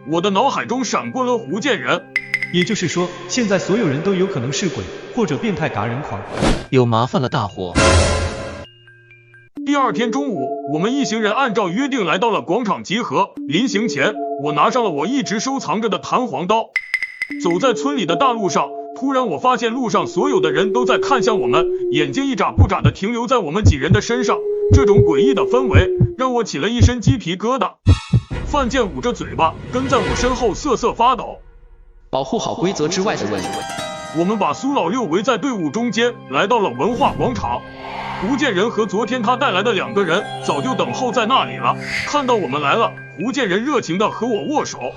我的脑海中闪过了胡建仁，也就是说，现在所有人都有可能是鬼或者变态嘎人狂。有麻烦了大伙。第二天中午，我们一行人按照约定来到了广场集合。临行前，我拿上了我一直收藏着的弹簧刀。走在村里的大路上，突然我发现路上所有的人都在看向我们，眼睛一眨不眨的停留在我们几人的身上。这种诡异的氛围让我起了一身鸡皮疙瘩。范建捂着嘴巴跟在我身后瑟瑟发抖。保护好规则之外的人。我们把苏老六围在队伍中间，来到了文化广场。胡建仁和昨天他带来的2个人早就等候在那里了。看到我们来了，胡建仁热情地和我握手。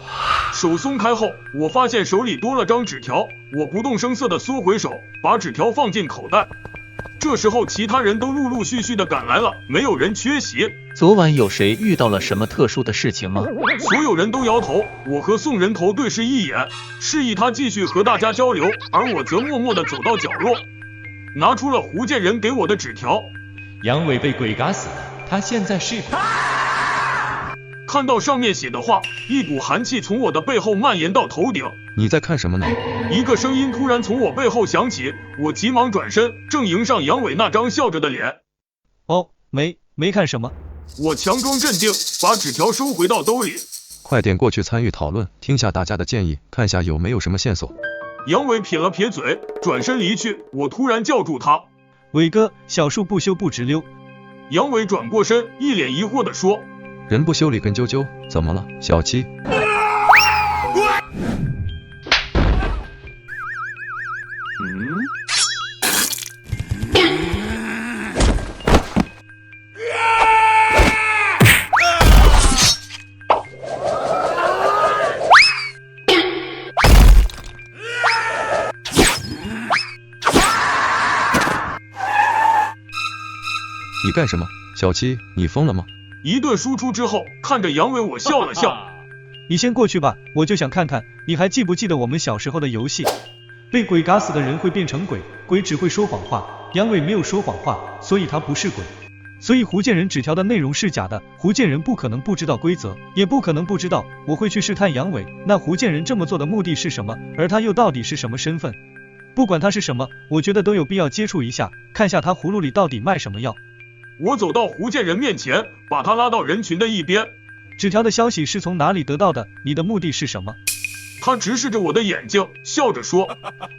手松开后，我发现手里多了张纸条，我不动声色地缩回手，把纸条放进口袋。这时候其他人都陆陆续续地赶来了，没有人缺席。昨晚有谁遇到了什么特殊的事情吗？所有人都摇头。我和宋人头对视一眼，示意他继续和大家交流，而我则默默地走到角落，拿出了胡建仁给我的纸条。杨伟被鬼嘎死了，他现在是……看到上面写的话，一股寒气从我的背后蔓延到头顶。你在看什么呢？一个声音突然从我背后响起，我急忙转身，正迎上杨伟那张笑着的脸。哦，没看什么。我强装镇定，把纸条收回到兜里。快点过去参与讨论，听下大家的建议，看下有没有什么线索。杨伟撇了撇嘴，转身离去。我突然叫住他，伟哥，小树不修不直溜。杨伟转过身，一脸疑惑地说，人不修理根啾啾，怎么了，小七？干什么？小七，你疯了吗？一顿输出之后，看着杨伟我笑了笑。你先过去吧，我就想看看你还记不记得我们小时候的游戏。被鬼嘎死的人会变成鬼，鬼只会说谎话，杨伟没有说谎话，所以他不是鬼。所以胡建仁纸条的内容是假的，胡建仁不可能不知道规则，也不可能不知道我会去试探杨伟。那胡建仁这么做的目的是什么？而他又到底是什么身份？不管他是什么，我觉得都有必要接触一下，看下他葫芦里到底卖什么药。我走到胡建仁面前，把他拉到人群的一边。纸条的消息是从哪里得到的？你的目的是什么？他直视着我的眼睛，笑着说：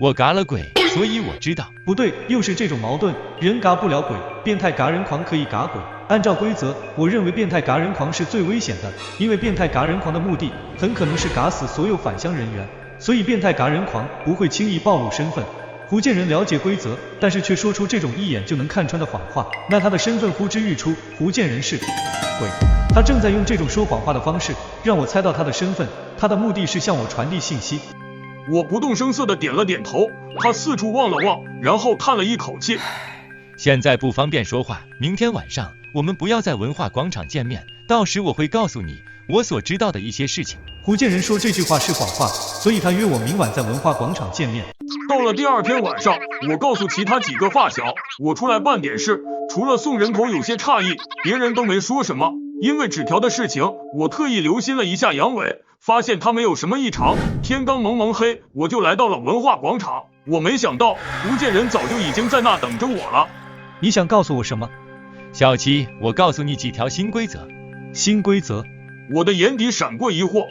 我嘎了鬼，所以我知道。不对，又是这种矛盾，人嘎不了鬼，变态嘎人狂可以嘎鬼。按照规则，我认为变态嘎人狂是最危险的，因为变态嘎人狂的目的很可能是嘎死所有返乡人员，所以变态嘎人狂不会轻易暴露身份。胡建仁了解规则，但是却说出这种一眼就能看穿的谎话，那他的身份呼之欲出，胡建仁是鬼。他正在用这种说谎话的方式让我猜到他的身份，他的目的是向我传递信息。我不动声色地点了点头，他四处望了望，然后叹了一口气。现在不方便说话，明天晚上我们不要在文化广场见面，到时我会告诉你我所知道的一些事情。胡建仁说这句话是谎话，所以他约我明晚在文化广场见面。到了第二天晚上，我告诉其他几个发小，我出来办点事，除了送人头有些诧异，别人都没说什么。因为纸条的事情，我特意留心了一下杨伟，发现他没有什么异常。天刚蒙蒙黑，我就来到了文化广场。我没想到胡建仁早就已经在那等着我了。你想告诉我什么？小七，我告诉你几条新规则。新规则？我的眼底闪过疑惑。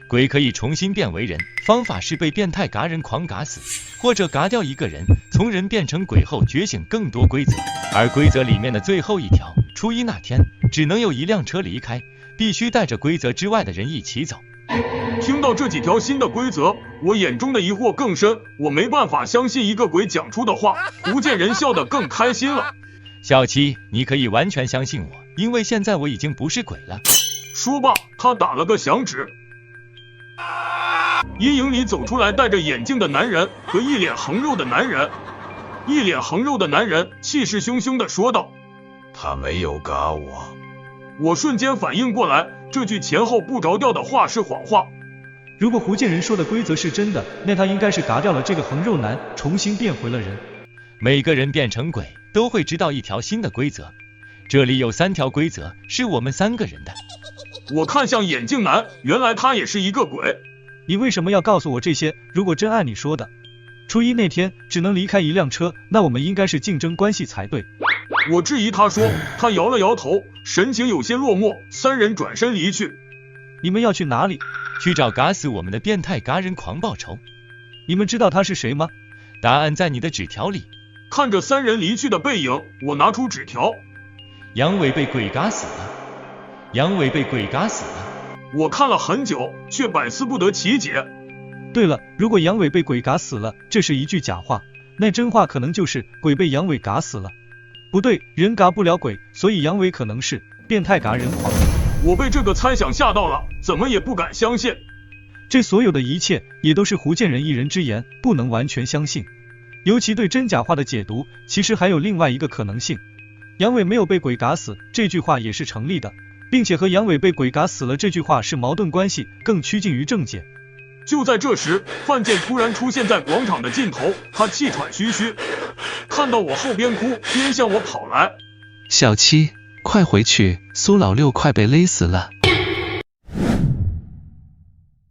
鬼可以重新变为人，方法是被变态嘎人狂嘎死，或者嘎掉一个人，从人变成鬼后觉醒更多规则。而规则里面的最后一条，初一那天只能有一辆车离开，必须带着规则之外的人一起走。听到这几条新的规则，我眼中的疑惑更深，我没办法相信一个鬼讲出的话。胡建仁笑得更开心了。小七，你可以完全相信我，因为现在我已经不是鬼了。说罢，他打了个响指。阴影里走出来戴着眼镜的男人和一脸横肉的男人。一脸横肉的男人气势汹汹地说道：他没有嘎我。我瞬间反应过来，这句前后不着调的话是谎话。如果胡建仁说的规则是真的，那他应该是嘎掉了这个横肉男，重新变回了人。每个人变成鬼都会知道一条新的规则，这里有3条规则是我们3个人的。我看向眼镜男，原来他也是一个鬼。你为什么要告诉我这些？如果真按你说的，初一那天只能离开一辆车，那我们应该是竞争关系才对。我质疑他说，他摇了摇头，神情有些落寞。3人转身离去。你们要去哪里？去找嘎死我们的变态嘎人狂报仇。你们知道他是谁吗？答案在你的纸条里。看着3人离去的背影，我拿出纸条。杨伟被鬼嘎死了。杨伟被鬼嘎死了。我看了很久，却百思不得其解。对了，如果杨伟被鬼嘎死了，这是一句假话，那真话可能就是鬼被杨伟嘎死了。不对，人嘎不了鬼，所以杨伟可能是变态嘎人狂。我被这个猜想吓到了，怎么也不敢相信。这所有的一切也都是胡建仁一人之言，不能完全相信。尤其对真假话的解读，其实还有另外一个可能性，杨伟没有被鬼嘎死，这句话也是成立的，并且和杨伟被鬼嘎死了这句话是矛盾关系，更趋近于正解。就在这时，范建突然出现在广场的尽头，他气喘吁吁，看到我后边哭，边向我跑来。小七，快回去，苏老六快被勒死了。